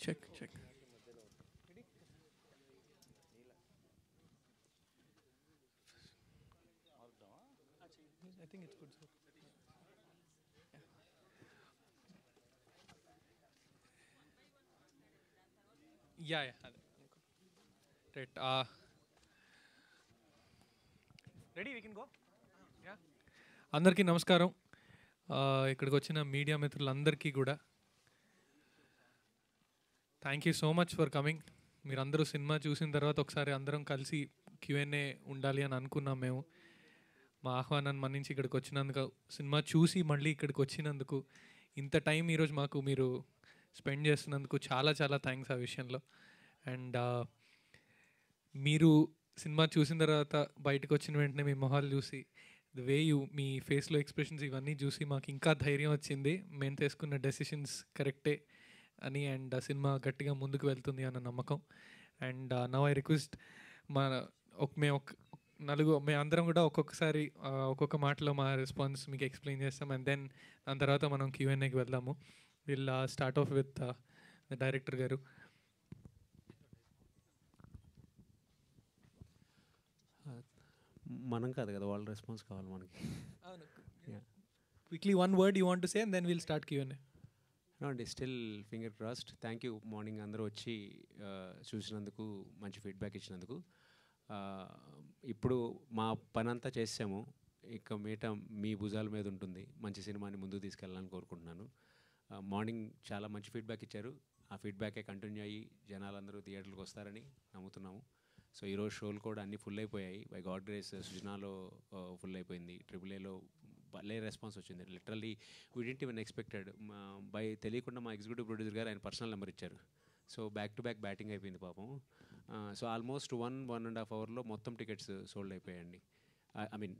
Check check. I think it's good, sir. Yeah. Right. Ready? We can go. Yeah. అందరికీ నమస్కారం. ఇక్కడికి వచ్చిన media మిత్రులందరికీ కూడా thank you so much for coming. మీరందరూ సినిమా చూసిన తర్వాత ఒకసారి అందరం కలిసి Q&A ఉండాలి అని అనుకున్నాం మేము. మా ఆహ్వానాన్ని మన్నించి ఇక్కడికి వచ్చినందుకు, సినిమా చూసి మళ్ళీ ఇక్కడికి వచ్చినందుకు, ఇంత టైం ఈరోజు మాకు మీరు స్పెండ్ చేస్తున్నందుకు చాలా చాలా థ్యాంక్స్ ఆ విషయంలో. అండ్ మీరు సినిమా చూసిన తర్వాత బయటకు వచ్చిన వెంటనే మీ మొహాలు చూసి, ద వే మీ ఫేస్లో ఎక్స్ప్రెషన్స్ ఇవన్నీ చూసి మాకు ఇంకా ధైర్యం వచ్చింది, మేము తీసుకున్న డెసిషన్స్ కరెక్టే అని. అండ్ ఆ సినిమా గట్టిగా ముందుకు వెళ్తుంది అన్న నమ్మకం. అండ్ నవ్ ఐ రిక్వెస్ట్ మేము అందరం కూడా ఒక్కొక్కసారి ఒక్కొక్క మాటలో మా రెస్పాన్స్ మీకు ఎక్స్ప్లెయిన్ చేస్తాం. అండ్ దెన్ దాని తర్వాత మనం Q&Aకి వెళ్దాము. Will start off with the director గారు. మనం కాదు కదా, వాళ్ళ రెస్పాన్స్ కావాలి మనకి. Quickly one word you want to say and then will start Q&A. అండి, still finger crossed. Thank you morning అందరూ వచ్చి చూసినందుకు, మంచి ఫీడ్బ్యాక్ ఇచ్చినందుకు. ఇప్పుడు మా పని అంతా చేసాము, ఇక మీట మీ భుజాల మీద ఉంటుంది. మంచి సినిమాని ముందుకు తీసుకెళ్ళాలని కోరుకుంటున్నాను. మార్నింగ్ చాలా మంచి ఫీడ్బ్యాక్ ఇచ్చారు. ఆ ఫీడ్బ్యాకే కంటిన్యూ అయ్యి జనాలందరూ థియేటర్లకు వస్తారని నమ్ముతున్నాము. సో ఈరోజు షోలు కూడా అన్నీ ఫుల్ అయిపోయాయి. బై గాడ్ గ్రేస్ సృజనాలో ఫుల్ అయిపోయింది. AAAలో భలే రెస్పాన్స్ వచ్చింది. Literally we didn't even expected. తెలియకుండా మా ఎగ్జిక్యూటివ్ ప్రొడ్యూసర్ గారు ఆయన పర్సనల్ నెంబర్ ఇచ్చారు. So back to back batting అయిపోయింది పాపం. సో ఆల్మోస్ట్ 1.5 అవర్లో మొత్తం టికెట్స్ సోల్డ్ అయిపోయాయండి. ఐ మీన్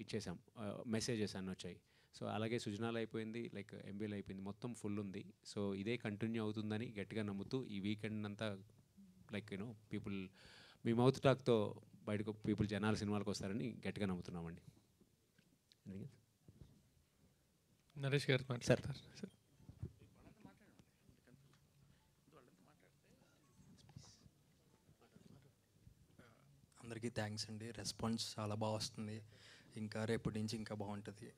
ఇచ్చేసాం, మెసేజెస్ అన్నీ వచ్చాయి. సో అలాగే సుజనాలు అయిపోయింది, లైక్ MBL అయిపోయింది, మొత్తం ఫుల్ ఉంది. సో ఇదే కంటిన్యూ అవుతుందని గట్టిగా నమ్ముతూ ఈ వీకెండ్ అంతా లైక్ పీపుల్ మీ మౌత్ టాక్తో బయటకు పీపుల్ జనాలు సినిమాలకు వస్తారని గట్టిగా నమ్ముతున్నామండి. నరేష్ గారు మాట్లాడతారు. అందరికీ థ్యాంక్స్ అండి. రెస్పాన్స్ చాలా బాగా వస్తుంది. ఇంకా రేపటి నుంచి ఇంకా బాగుంటుంది.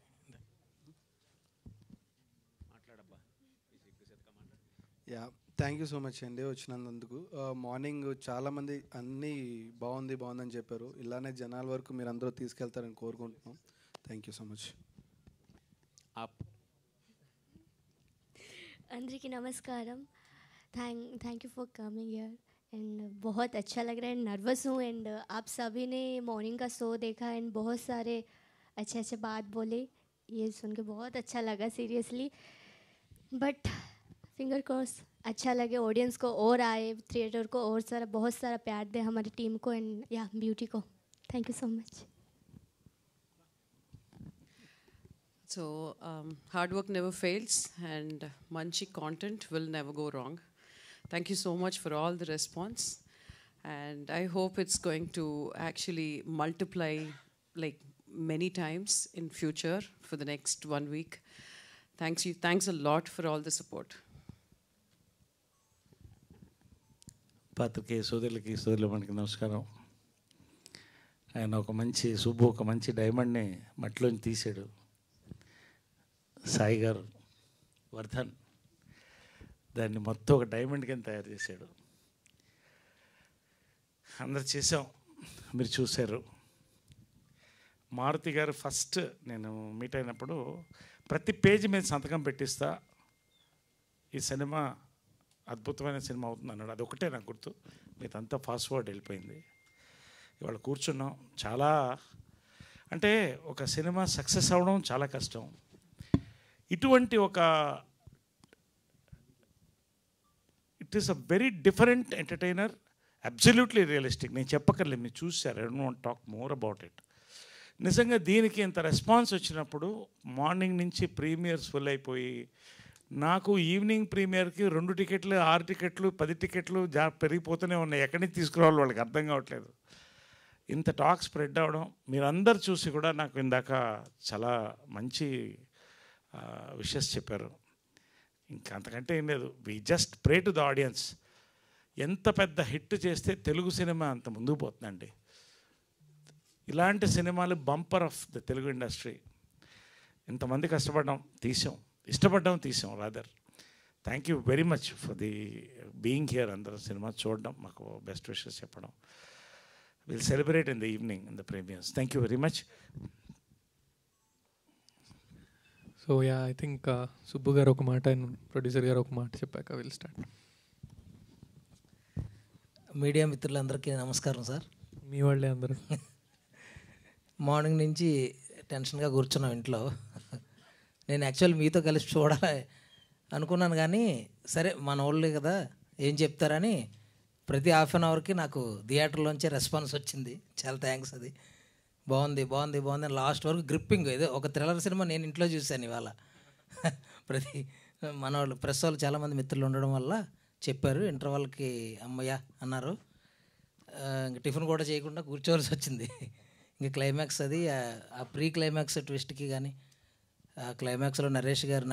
Yeah, thank you so much అండి వచ్చినందుకు. మార్నింగ్ చాలామంది అన్నీ బాగుందని చెప్పారు. ఇలానే జనాల వరకు మీరు అందరూ తీసుకెళ్తారని కోరుకుంటున్నాం. Thank you so much. అందరికీ నమస్కారం. Thank you for coming here and बहुत अच्छा लग रहा है. नर्वस हूँ एंड आप सभी ने मॉर्निंग का शो देखा एंड बहुत सारे अच्छे बात बोले. ये सुन के बहुत अच्छा लगा सीरियसली. बट फिंगर क्रॉस अच्छा लगे, ऑडियंस को और आए, थिएटर को और बहुत सारा प्यार दे हमारी टीम को एंड या ब्यूटी को. Thank you so much. So hard work never fails and manchi content will never go wrong. Thank you so much for all the response and I hope it's going to actually multiply like many times in future for the next 1 week. Thanks a lot for all the support. పాత్రికే సోదరులకి మనకి నమస్కారం. ఆయన ఒక మంచి డైమండ్ని మట్టిలోంచి తీసాడు. సాయి గారు వర్ధన్ దాన్ని మొత్తం ఒక డైమండ్ కింద తయారు చేశాడు. అందరు చేసాం, మీరు చూశారు. మారుతి గారు ఫస్ట్ నేను మీట్ అయినప్పుడు ప్రతి పేజీ మీద సంతకం పెట్టిస్తా, ఈ సినిమా అద్భుతమైన సినిమా అవుతుంది అన్నాడు. అదొకటే నాకు గుర్తు, మీదంతా ఫాస్ట్ ఫార్వర్డ్ వెళ్ళిపోయింది. ఇవాళ కూర్చున్నాం. చాలా అంటే ఒక సినిమా సక్సెస్ అవ్వడం చాలా కష్టం. ఇటువంటి it is a very different entertainer, absolutely realistic. నేను చెప్పక్కర్లేదు, మీరు చూశారు. I don't want talk more about it. నిజంగా దీనికి ఇంత రెస్పాన్స్ వచ్చినప్పుడు మార్నింగ్ నుంచి ప్రీమియర్స్ ఫుల్ అయిపోయి, నాకు ఈవినింగ్ ప్రీమియర్కి 2 టికెట్లు 6 టికెట్లు 10 టికెట్లు పెరిగిపోతూనే ఉన్నాయి. ఎక్కడి నుంచి తీసుకురావాలి వాళ్ళకి అర్థం కావట్లేదు. ఇంత టాక్ స్ప్రెడ్ అవ్వడం మీరందరూ చూసి కూడా నాకు ఇందాక చాలా మంచి విషెస్ చెప్పారు. ఇంకా అంతకంటే ఏం లేదు. We just pray to the audience. ఎంత పెద్ద హిట్ చేస్తే తెలుగు సినిమా అంత ముందుకు పోతుందండి. ఇలాంటి సినిమాలు bumper of the Telugu industry. ఇంతమంది కష్టపడ్డాం, తీసాం, ఇష్టపడ్డాం, తీసాం rather. Thank you very much for the being here. అందరూ సినిమా చూడడం, మాకు బెస్ట్ విషెస్ చెప్పడం. Will celebrate in the evening in the premieres. Thank you very much. So yeah, I think Subbu గారు ఒక మాట, ప్రొడ్యూసర్ గారు ఒక మాట చెప్పాక విల్ స్టార్ట్. మీడియా మిత్రులందరికీ నమస్కారం సార్. మీ వాళ్ళే అందరూ. మార్నింగ్ నుంచి టెన్షన్గా కూర్చున్నాం ఇంట్లో. నేను యాక్చువల్ మీతో కలిసి చూడాలి అనుకున్నాను, కానీ సరే మన వాళ్ళే కదా ఏం చెప్తారని ప్రతి హాఫ్ అన్ అవర్కి నాకు థియేటర్లోంచే రెస్పాన్స్ వచ్చింది. చాలా థ్యాంక్స్. అది బాగుంది బాగుంది బాగుంది లాస్ట్ వరకు గ్రిప్పింగ్. ఏదో ఒక థ్రిల్లర్ సినిమా నేను ఇంట్లో చూశాను ఇవాళ. ప్రతి మన వాళ్ళు ప్రెస్ వాళ్ళు చాలామంది మిత్రులు ఉండడం వల్ల చెప్పారు. ఇంటర్వల్కి అమ్మయ్య అన్నారు. ఇంక టిఫిన్ కూడా చేయకుండా కూర్చోవలసి వచ్చింది. ఇంక క్లైమాక్స్ అది ఆ ప్రీ క్లైమాక్స్ ట్విస్ట్కి కానీ ఆ క్లైమాక్స్లో నరేష్ గారు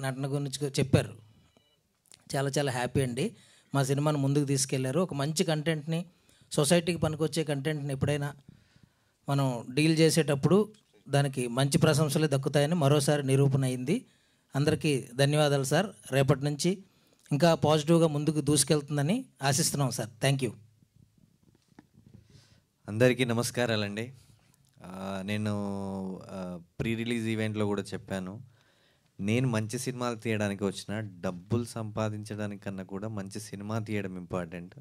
నటన గురించి చెప్పారు. చాలా చాలా హ్యాపీ అండి. మా సినిమాను ముందుకు తీసుకెళ్లారు. ఒక మంచి కంటెంట్ని, సొసైటీకి పనికొచ్చే కంటెంట్ని ఎప్పుడైనా మనం డీల్ చేసేటప్పుడు దానికి మంచి ప్రశంసలే దక్కుతాయని మరోసారి నిరూపణ అయింది. అందరికీ ధన్యవాదాలు సార్. రేపటి నుంచి ఇంకా పాజిటివ్గా ముందుకు దూసుకెళ్తుందని ఆశిస్తున్నాం సార్. Thank you. అందరికీ నమస్కారాలండి. నేను ప్రీ రిలీజ్ ఈవెంట్లో కూడా చెప్పాను, నేను మంచి సినిమాలు తీయడానికి వచ్చిన, డబ్బులు సంపాదించడానికన్నా కూడా మంచి సినిమా తీయడం ఇంపార్టెంట్.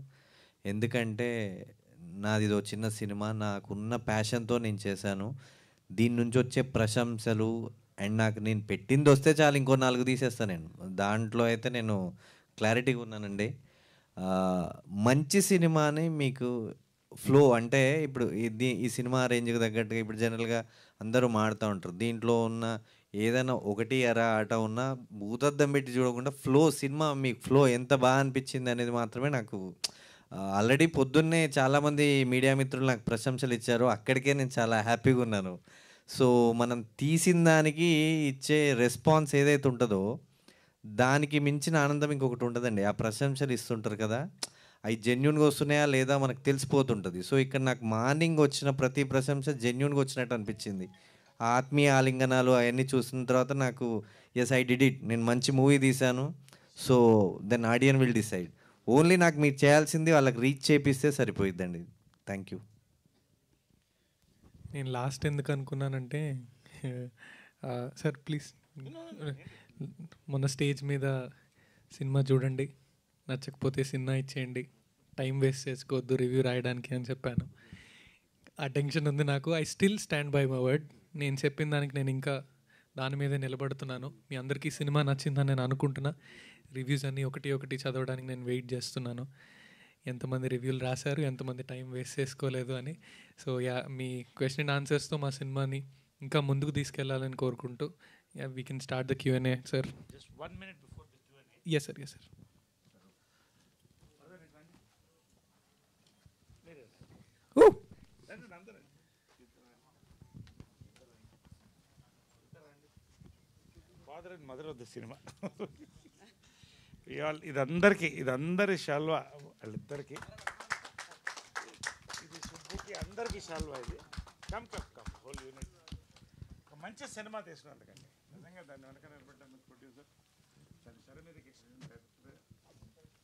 ఎందుకంటే నాది ఇదో చిన్న సినిమా, నాకున్న ప్యాషన్తో నేను చేశాను. దీని నుంచి వచ్చే ప్రశంసలు అండ్ నాకు నేను పెట్టింది వస్తే చాలు, ఇంకో 4 తీసేస్తాను నేను. దాంట్లో అయితే నేను క్లారిటీగా ఉన్నానండి. మంచి సినిమాని మీకు ఫ్లో అంటే ఇప్పుడు ఈ సినిమా రేంజ్కి తగ్గట్టుగా ఇప్పుడు జనరల్గా అందరూ మాడుతూ ఉంటారు. దీంట్లో ఉన్న ఏదైనా ఒకటి ఆట ఉన్నా భూతద్దం పెట్టి చూడకుండా ఫ్లో, సినిమా మీకు ఫ్లో ఎంత బాగా అనిపించింది అనేది మాత్రమే నాకు. ఆల్రెడీ పొద్దున్నే చాలామంది మీడియా మిత్రులు నాకు ప్రశంసలు ఇచ్చారు, అక్కడికే నేను చాలా హ్యాపీగా ఉన్నాను. సో మనం తీసిన దానికి ఇచ్చే రెస్పాన్స్ ఏదైతే ఉంటుందో దానికి మించిన ఆనందం ఇంకొకటి ఉంటుందండి. ఆ ప్రశంసలు ఇస్తుంటారు కదా, అవి జెన్యున్గా వస్తున్నాయా లేదా మనకు తెలిసిపోతుంటుంది. సో ఇక్కడ నాకు మార్నింగ్ వచ్చిన ప్రతి ప్రశంస జెన్యున్గా వచ్చినట్టు అనిపించింది. ఆత్మీయ ఆలింగనాలు అవన్నీ చూసిన తర్వాత నాకు ఎస్ ఐ డిడ్ ఇట్, నేను మంచి మూవీ తీశాను. So then audience will decide. Only నాకు మీరు చేయాల్సింది వాళ్ళకి రీచ్ చేపిస్తే సరిపోయిద్దండి. Thank you. నేను లాస్ట్ ఎందుకు అనుకున్నానంటే సార్ ప్లీజ్, మొన్న స్టేజ్ మీద సినిమా చూడండి, నచ్చకపోతే సినిమా ఇచ్చేయండి, టైం వేస్ట్ చేసుకోవద్దు రివ్యూ రాయడానికి అని చెప్పాను. ఆ టెన్షన్ ఉంది నాకు. I still stand by my word. నేను చెప్పిన దానికి నేను ఇంకా దాని మీదే నిలబడుతున్నాను. మీ అందరికీ సినిమా నచ్చిందని నేను అనుకుంటున్నా. రివ్యూస్ అన్నీ ఒకటి చదవడానికి నేను వెయిట్ చేస్తున్నాను. ఎంతమంది రివ్యూలు రాశారు, ఎంతమంది టైం వేస్ట్ చేసుకోలేదు అని. సో యా, మీ క్వశ్చన్ అండ్ ఆన్సర్స్తో మా సినిమాని ఇంకా ముందుకు తీసుకెళ్లాలని కోరుకుంటూ yeah, we can start the Q&A sir. Yes sir, yes sir. Father and mother of the cinema. ఇది అందరి షాల్వా, వాళ్ళిద్దరికి, ఇది సుబ్బుకి, అందరికీ షాల్వా. ఇది కమ్ హోల్ యూనిట్ ఒక మంచి సినిమా తీసుకున్నందుకండి. నిజంగా దాన్ని వెనక నిలబడ్డ ప్రొడ్యూసర్ శరమీదకి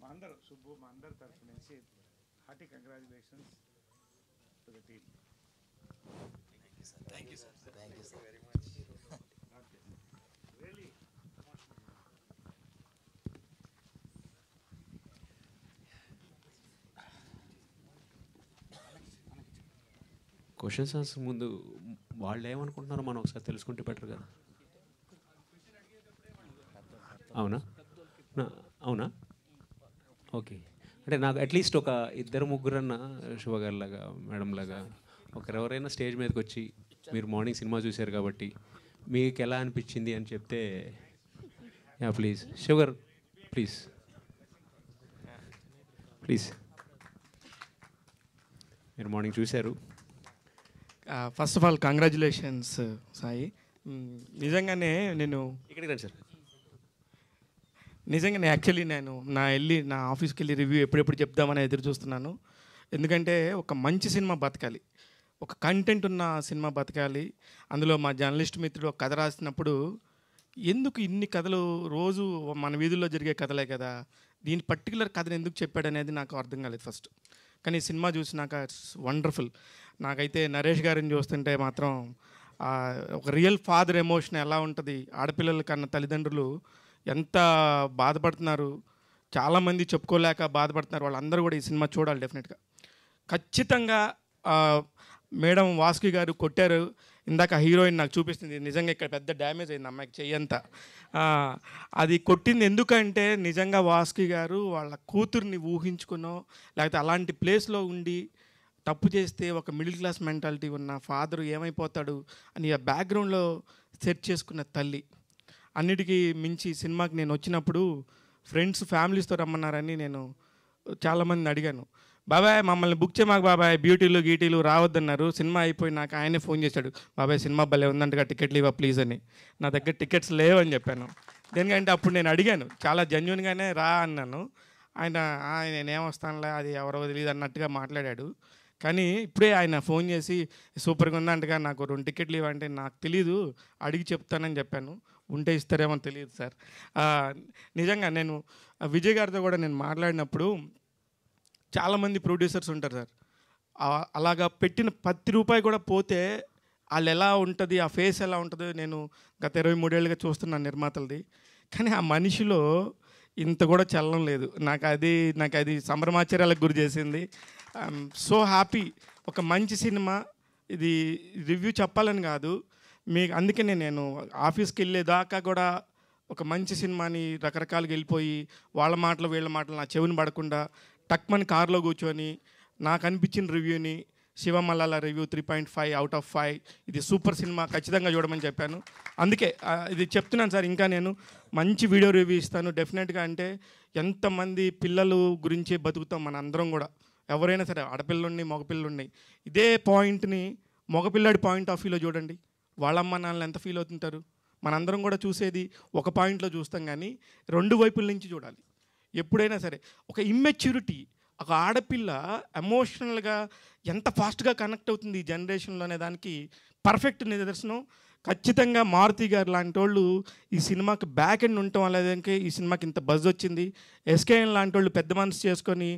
మా అందరూ సుబ్బు, మా అందరి తరఫు నుంచి hearty congratulations to the team. Thank you sir. Thank you sir very much. Really questions answer ముందు వాళ్ళు ఏమనుకుంటున్నారో మనం ఒకసారి తెలుసుకుంటే బెటర్ కదా. అవునా ఓకే. అంటే నాకు అట్లీస్ట్ ఒక 2-3 శుభగారు లాగా, మేడం లాగా, ఒకరెవరైనా స్టేజ్ మీదకి వచ్చి మీరు మార్నింగ్ సినిమా చూశారు కాబట్టి మీకు ఎలా అనిపించింది అని చెప్తే. యా ప్లీజ్ షుగర్, ప్లీజ్ మీరు మార్నింగ్ చూశారు. First of all congratulations Sai. నిజంగానే నేను ఇక్కడికి రండి సార్. నిజంగా నేను నా ఆఫీస్కి వెళ్ళి రివ్యూ ఎప్పుడెప్పుడు చెప్దామని ఎదురు చూస్తున్నాను. ఎందుకంటే ఒక మంచి సినిమా బతకాలి, ఒక కంటెంట్ ఉన్న సినిమా బతకాలి. అందులో మా జర్నలిస్ట్ మిత్రుడు ఒక కథ రాసినప్పుడు ఎందుకు ఇన్ని కథలు రోజు మన వీధుల్లో జరిగే కథలే కదా, దీని పర్టికులర్ కథను ఎందుకు చెప్పాడు అనేది నాకు అర్థం కాలేదు ఫస్ట్. కానీ సినిమా చూసినాక ఇట్స్ వండర్ఫుల్. నాకైతే నరేష్ గారిని చూస్తుంటే మాత్రం ఒక రియల్ ఫాదర్ ఎమోషన్ ఎలా ఉంటుంది, ఆడపిల్లల కన్నా తల్లిదండ్రులు ఎంత బాధపడుతున్నారు, చాలామంది చెప్పుకోలేక బాధపడుతున్నారు, వాళ్ళందరూ కూడా ఈ సినిమా చూడాలి డెఫినెట్గా. ఖచ్చితంగా మేడం వాసుకి గారు కొట్టారు. ఇందాక హీరోయిన్ నాకు చూపిస్తుంది, నిజంగా ఇక్కడ పెద్ద డ్యామేజ్ అయింది అమ్మాయికి చెయ్యంతా. అది కొట్టింది ఎందుకంటే నిజంగా వాసుకి గారు వాళ్ళ కూతుర్ని ఊహించుకునో లేకపోతే అలాంటి ప్లేస్లో ఉండి తప్పు చేస్తే ఒక మిడిల్ క్లాస్ మెంటాలిటీ ఉన్న ఫాదరు ఏమైపోతాడు అని ఆ బ్యాక్గ్రౌండ్లో సెట్ చేసుకున్న తల్లి. అన్నిటికీ మించి సినిమాకి నేను వచ్చినప్పుడు ఫ్రెండ్స్ ఫ్యామిలీస్తో రమ్మన్నారని నేను చాలామందిని అడిగాను. బాబాయ్ మమ్మల్ని బుక్ చేయమాకు బాబాయ్, బ్యూటీలు గీటీలు రావద్దన్నారు. సినిమా అయిపోయి నాకు ఆయనే ఫోన్ చేశాడు, బాబాయ్ సినిమా భలే ఉందంటగా టికెట్లు ఇవ్వ ప్లీజ్ అని. నా దగ్గర టికెట్స్ లేవని చెప్పాను. దేనికంటే అప్పుడు నేను అడిగాను, చాలా జెన్యున్గానే రా అన్నాను. ఆయన నేనేం వస్తానులే, అది ఎవరో తెలియదు అన్నట్టుగా మాట్లాడాడు. కానీ ఇప్పుడే ఆయన ఫోన్ చేసి సూపర్గా ఉందంటగా, నాకు 2 టికెట్లు ఇవ్వంటే నాకు తెలీదు, అడిగి చెప్తానని చెప్పాను. ఉంటే ఇస్తారేమో తెలియదు సార్. నిజంగా నేను విజయ్ గారితో కూడా నేను మాట్లాడినప్పుడు చాలామంది ప్రొడ్యూసర్స్ ఉంటారు సార్, అలాగా పెట్టిన 10 రూపాయలు కూడా పోతే వాళ్ళు ఎలా ఉంటుంది, ఆ ఫేస్ ఎలా ఉంటుందో నేను గత 23 ఏళ్ళుగా చూస్తున్నాను నిర్మాతలది. కానీ ఆ మనిషిలో ఇంత కూడా చలనం లేదు. నాకు అది సంభ్రమాచర్యాలకు గురి చేసింది. So happy. ఒక మంచి సినిమా, ఇది రివ్యూ చెప్పాలని కాదు మీకు, అందుకనే నేను ఆఫీస్కి వెళ్ళేదాకా కూడా ఒక మంచి సినిమాని రకరకాలుగా వెళ్ళిపోయి వాళ్ళ మాటలు వీళ్ళ మాటలు నా చెవిని పడకుండా టక్మని కార్లో కూర్చొని నాకు అనిపించిన రివ్యూని శివమల్లాల రివ్యూ 3.5 అవుట్ ఆఫ్ 5, ఇది సూపర్ సినిమా, ఖచ్చితంగా చూడమని చెప్పాను. అందుకే ఇది చెప్తున్నాను సార్. ఇంకా నేను మంచి వీడియో రివ్యూ ఇస్తాను డెఫినెట్గా. అంటే ఎంతమంది పిల్లలు గురించే బతుకుతాం మన అందరం కూడా, ఎవరైనా సరే, ఆడపిల్లలుండి మగపిల్లలుండి. ఇదే పాయింట్ని మగపిల్లాడి పాయింట్ ఆఫ్ వ్యూలో చూడండి, వాళ్ళమ్మ నాన్నలు ఎంత ఫీల్ అవుతుంటారు. మనందరం కూడా చూసేది ఒక పాయింట్లో చూస్తాం, కానీ 2 వైపుల నుంచి చూడాలి ఎప్పుడైనా సరే. ఒక ఇమ్మెచ్యూరిటీ, ఒక ఆడపిల్ల ఎమోషనల్గా ఎంత ఫాస్ట్గా కనెక్ట్ అవుతుంది ఈ జనరేషన్లో అనే దానికి పర్ఫెక్ట్ నిదర్శనం. ఖచ్చితంగా మారుతి గారు లాంటి వాళ్ళు ఈ సినిమాకి బ్యాక్ ఎండ్ ఉండటం వల్లకే ఈ సినిమాకి ఇంత బజ్ వచ్చింది. ఎస్కేఎన్ లాంటి వాళ్ళు పెద్ద మనసు చేసుకొని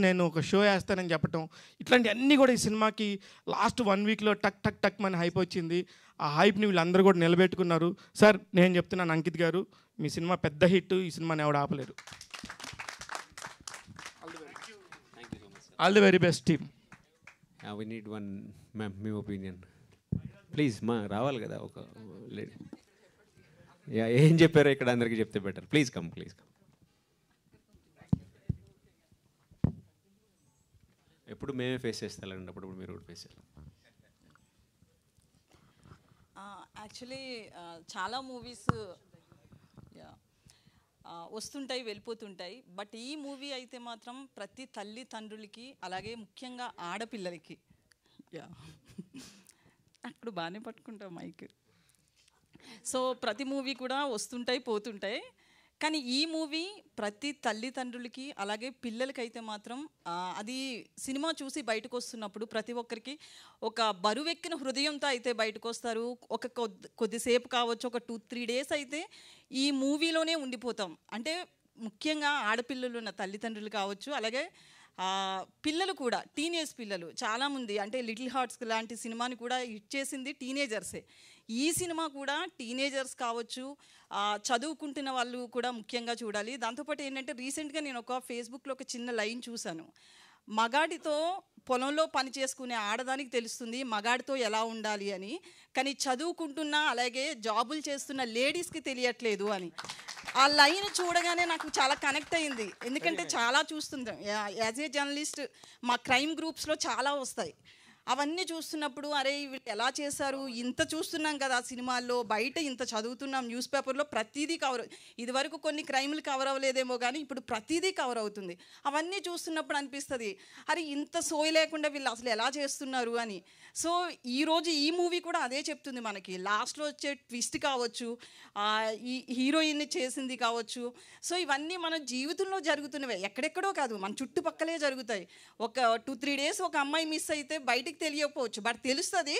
నేను ఒక షో వేస్తానని చెప్పటం, ఇట్లాంటి అన్నీ కూడా ఈ సినిమాకి లాస్ట్ 1 వీక్లో టక్ టక్ టక్ అని హైప్ వచ్చింది. ఆ హైప్ని వీళ్ళందరూ కూడా నిలబెట్టుకున్నారు. సార్ నేను చెప్తున్నాను, అంకిత్ గారు మీ సినిమా పెద్ద హిట్, ఈ సినిమాని ఎవడు ఆపలేరు. All the very best team. We need one ma'am, మీ ఒపీనియన్ ప్లీజ్. మా రావాలి కదా ఒక లేడీ. ఏం చెప్పారో ఇక్కడ అందరికీ చెప్తే బెటర్. Please come. ఎప్పుడు మేమే ఫేస్ చేస్తామండి, అప్పుడు మీరు కూడా ఫేస్ చేయాలి. యాక్చువల్లీ చాలా మూవీస్ వస్తుంటాయి వెళ్ళిపోతుంటాయి, బట్ ఈ మూవీ అయితే మాత్రం ప్రతి తల్లిదండ్రులకి, అలాగే ముఖ్యంగా ఆడపిల్లలకి, అప్పుడు బాగానే పట్టుకుంటాం మైక్. సో ప్రతి మూవీ కూడా వస్తుంటాయి పోతుంటాయి, కానీ ఈ మూవీ ప్రతి తల్లిదండ్రులకి అలాగే పిల్లలకైతే మాత్రం అది సినిమా చూసి బయటకు వస్తున్నప్పుడు ప్రతి ఒక్కరికి ఒక బరువెక్కిన హృదయంతో అయితే బయటకు వస్తారు. ఒక కొద్దిసేపు కావచ్చు, ఒక 2-3 డేస్ అయితే ఈ మూవీలోనే ఉండిపోతాం. అంటే ముఖ్యంగా ఆడపిల్లలు ఉన్న తల్లిదండ్రులు కావచ్చు, అలాగే పిల్లలు కూడా, టీనేజ్ పిల్లలు చాలామంది, అంటే లిటిల్ హార్ట్స్ లాంటి సినిమాని కూడా హిట్ చేసింది టీనేజర్సే. ఈ సినిమా కూడా టీనేజర్స్ కావచ్చు, చదువుకుంటున్న వాళ్ళు కూడా ముఖ్యంగా చూడాలి. దాంతోపాటు ఏంటంటే రీసెంట్గా నేను ఒక ఫేస్బుక్లో ఒక చిన్న లైన్ చూశాను. మగాడితో పొలంలో పని చేసుకునే ఆడదానికి తెలుస్తుంది మగాడితో ఎలా ఉండాలి అని, కానీ చదువుకుంటున్న అలాగే జాబులు చేస్తున్న లేడీస్కి తెలియట్లేదు అని. ఆ లైన్ చూడగానే నాకు చాలా కనెక్ట్ అయింది. ఎందుకంటే చాలా చూస్తుంటాం యాజ్ ఏ జర్నలిస్ట్, మా క్రైమ్ గ్రూప్స్లో చాలా వస్తాయి. అవన్నీ చూస్తున్నప్పుడు అరే వీళ్ళు ఎలా చేశారు, ఇంత చూస్తున్నాం కదా సినిమాల్లో, బయట ఇంత చదువుతున్నాం, న్యూస్ పేపర్లో ప్రతిదీ కవర్, ఇదివరకు కొన్ని క్రైమ్లు కవర్ అవ్వలేదేమో కానీ ఇప్పుడు ప్రతిదీ కవర్ అవుతుంది. అవన్నీ చూస్తున్నప్పుడు అనిపిస్తుంది అరే ఇంత సోయి లేకుండా వీళ్ళు అసలు ఎలా చేస్తున్నారు అని. సో ఈరోజు ఈ మూవీ కూడా అదే చెప్తుంది మనకి. లాస్ట్లో వచ్చే ట్విస్ట్ కావచ్చు, ఈ హీరోయిన్ని చేసింది కావచ్చు, సో ఇవన్నీ మన జీవితంలో జరుగుతున్నవే, ఎక్కడెక్కడో కాదు మన చుట్టుపక్కలే జరుగుతాయి. ఒక 2-3 డేస్ ఒక అమ్మాయి మిస్ అయితే బయటికి తెలియకపోవచ్చు, బట్ తెలుస్తుంది,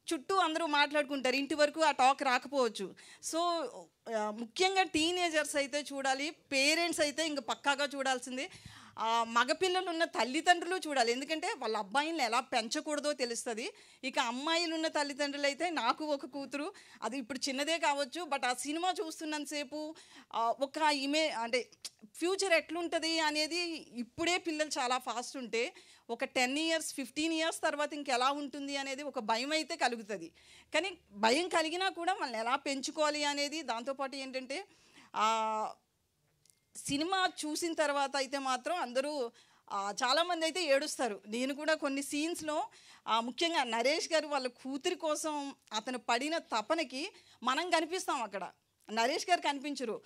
చుట్టూ అందరూ మాట్లాడుకుంటారు, ఇంటి వరకు ఆ టాక్ రాకపోవచ్చు. సో ముఖ్యంగా టీనేజర్స్ అయితే చూడాలి, పేరెంట్స్ అయితే ఇంక పక్కాగా చూడాల్సిందే. మగపిల్లలు ఉన్న తల్లిదండ్రులు చూడాలి, ఎందుకంటే వాళ్ళ అబ్బాయిలను ఎలా పెంచకూడదో తెలుస్తుంది. ఇక అమ్మాయిలు ఉన్న తల్లిదండ్రులు అయితే, నాకు ఒక కూతురు, అది ఇప్పుడు చిన్నదే కావచ్చు, బట్ ఆ సినిమా చూస్తున్నంతసేపు ఒక అంటే ఫ్యూచర్ ఎట్లుంటుంది అనేది ఇప్పుడే పిల్లలు చాలా ఫాస్ట్ ఉంటే ఒక 10 years 15 years తర్వాత ఇంకెలా ఉంటుంది అనేది ఒక భయం అయితే కలుగుతుంది. కానీ భయం కలిగినా కూడా మనల్ని ఎలా పెంచుకోవాలి అనేది, దాంతోపాటు ఏంటంటే సినిమా చూసిన తర్వాత అయితే మాత్రం అందరూ చాలామంది అయితే ఏడుస్తారు. నేను కూడా కొన్ని సీన్స్లో ముఖ్యంగా నరేష్ గారు వాళ్ళ కూతురి కోసం అతను పడిన తపనకి మనం కనిపిస్తాం అక్కడ, నరేష్ గారు కనిపించరు.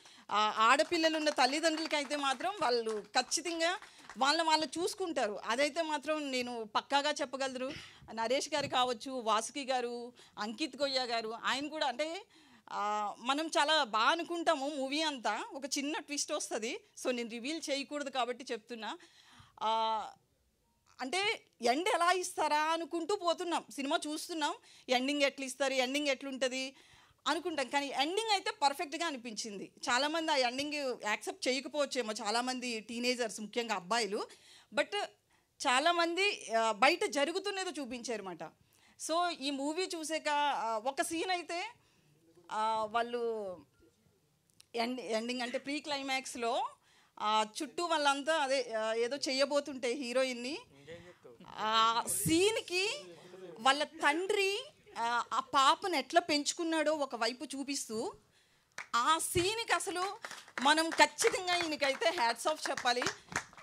ఆడపిల్లలు ఉన్న తల్లిదండ్రులకి అయితే మాత్రం వాళ్ళు ఖచ్చితంగా వాళ్ళు చూసుకుంటారు, అదైతే మాత్రం నేను పక్కాగా చెప్పగలరు. నరేష్ గారు కావచ్చు, వాసుకి గారు, అంకిత్ గొయ్య గారు, ఆయన కూడా అంటే మనం చాలా బాగా అనుకుంటాము మూవీ అంతా, ఒక చిన్న ట్విస్ట్ వస్తుంది. సో నేను రివీల్ చేయకూడదు కాబట్టి చెప్తున్నా. అంటే ఎండ్ ఎలా ఇస్తారా అనుకుంటూ పోతున్నాం, సినిమా చూస్తున్నాం, ఎండింగ్ ఎట్లా ఇస్తారు, ఎండింగ్ ఎట్లుంటుంది అనుకుంటాం, కానీ ఎండింగ్ అయితే పర్ఫెక్ట్గా అనిపించింది. చాలామంది ఆ ఎండింగ్ యాక్సెప్ట్ చేయకపోవచ్చేమో, చాలామంది టీనేజర్స్ ముఖ్యంగా అబ్బాయిలు, బట్ చాలామంది బయట జరుగుతున్నదో చూపించారు అన్నమాట. సో ఈ మూవీ చూసాక ఒక సీన్ అయితే వాళ్ళు ఎండింగ్ అంటే ప్రీ క్లైమాక్స్లో చుట్టూ వాళ్ళంతా అదే ఏదో చెయ్యబోతుంటే హీరోయిన్ని, ఆ సీన్కి వాళ్ళ తండ్రి ఆ పాపను ఎట్లా పెంచుకున్నాడో ఒకవైపు చూపిస్తూ, ఆ సీన్కి అసలు మనం ఖచ్చితంగా ఈయనకైతే హ్యాట్స్ ఆఫ్ చెప్పాలి.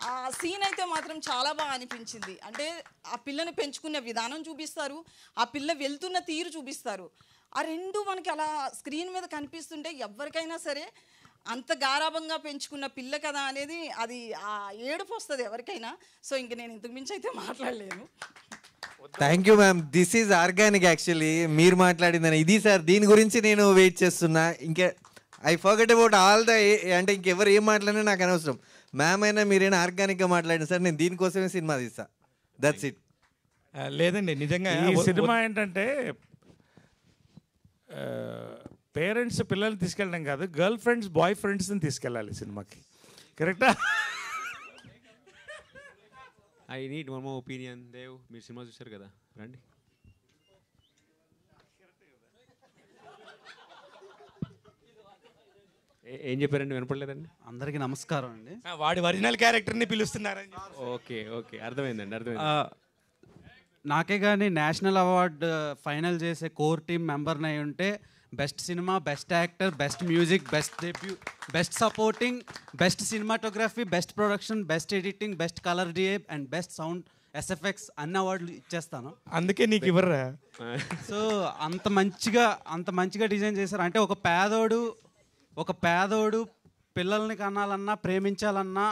ఆ సీన్ అయితే మాత్రం చాలా బాగా అనిపించింది. అంటే ఆ పిల్లని పెంచుకునే విధానం చూపిస్తారు, ఆ పిల్ల వెళ్తున్న తీరు చూపిస్తారు, ఆ రెండు మనకి అలా స్క్రీన్ మీద కనిపిస్తుంటే ఎవరికైనా సరే అంత గారాభంగా పెంచుకున్న పిల్ల కదా అనేది అది ఆ ఏడుపు వస్తుంది ఎవరికైనా. సో ఇంక నేను ఇంతకు మించి అయితే మాట్లాడలేను. Thank you ma'am, this is organic. Actually మీరు మాట్లాడిందని ఇది సార్, దీని గురించి నేను వెయిట్ చేస్తున్నా. ఇంకా I forget about all the, అంటే ఇంకెవరు ఏం మాట్లాడినా నాకు అనవసరం. మ్యామ్ అయినా మీరైనా ఆర్గానిక్గా మాట్లాడిన సార్, నేను దీనికోసమే సినిమా తీస్తా. That's it. లేదండి నిజంగా ఈ సినిమా ఏంటంటే పేరెంట్స్ పిల్లల్ని తీసుకెళ్ళడం కాదు, గర్ల్ ఫ్రెండ్స్ బాయ్ ఫ్రెండ్స్ని తీసుకెళ్ళాలి సినిమాకి. కరెక్టా? I need one more opinion. Dev, మీరు సినిమా చూశారు కదా, రండి. ఏం చెప్పారండి, వినపడలేదండి? అందరికీ నమస్కారం అండి. వాడి ఒరిజినల్ క్యారెక్టర్ని పిలుస్తున్నారని. ఓకే ఓకే, అర్థమైందండి, అర్థమైంది. నాకే కానీ నేషనల్ అవార్డు ఫైనల్ చేసే కోర్ టీమ్ మెంబర్ని అయి ఉంటే best cinema, best actor, best music, best debut, best supporting, best cinematography, best production, best editing, best colour DA and best sound SFX అన్ని అవార్డులు ఇచ్చేస్తాను. అందుకే నీకు ఇవ్వరా? సో అంత మంచిగా డిజైన్ చేశారు. అంటే ఒక పేదోడు పిల్లల్ని కనాలన్నా, ప్రేమించాలన్నా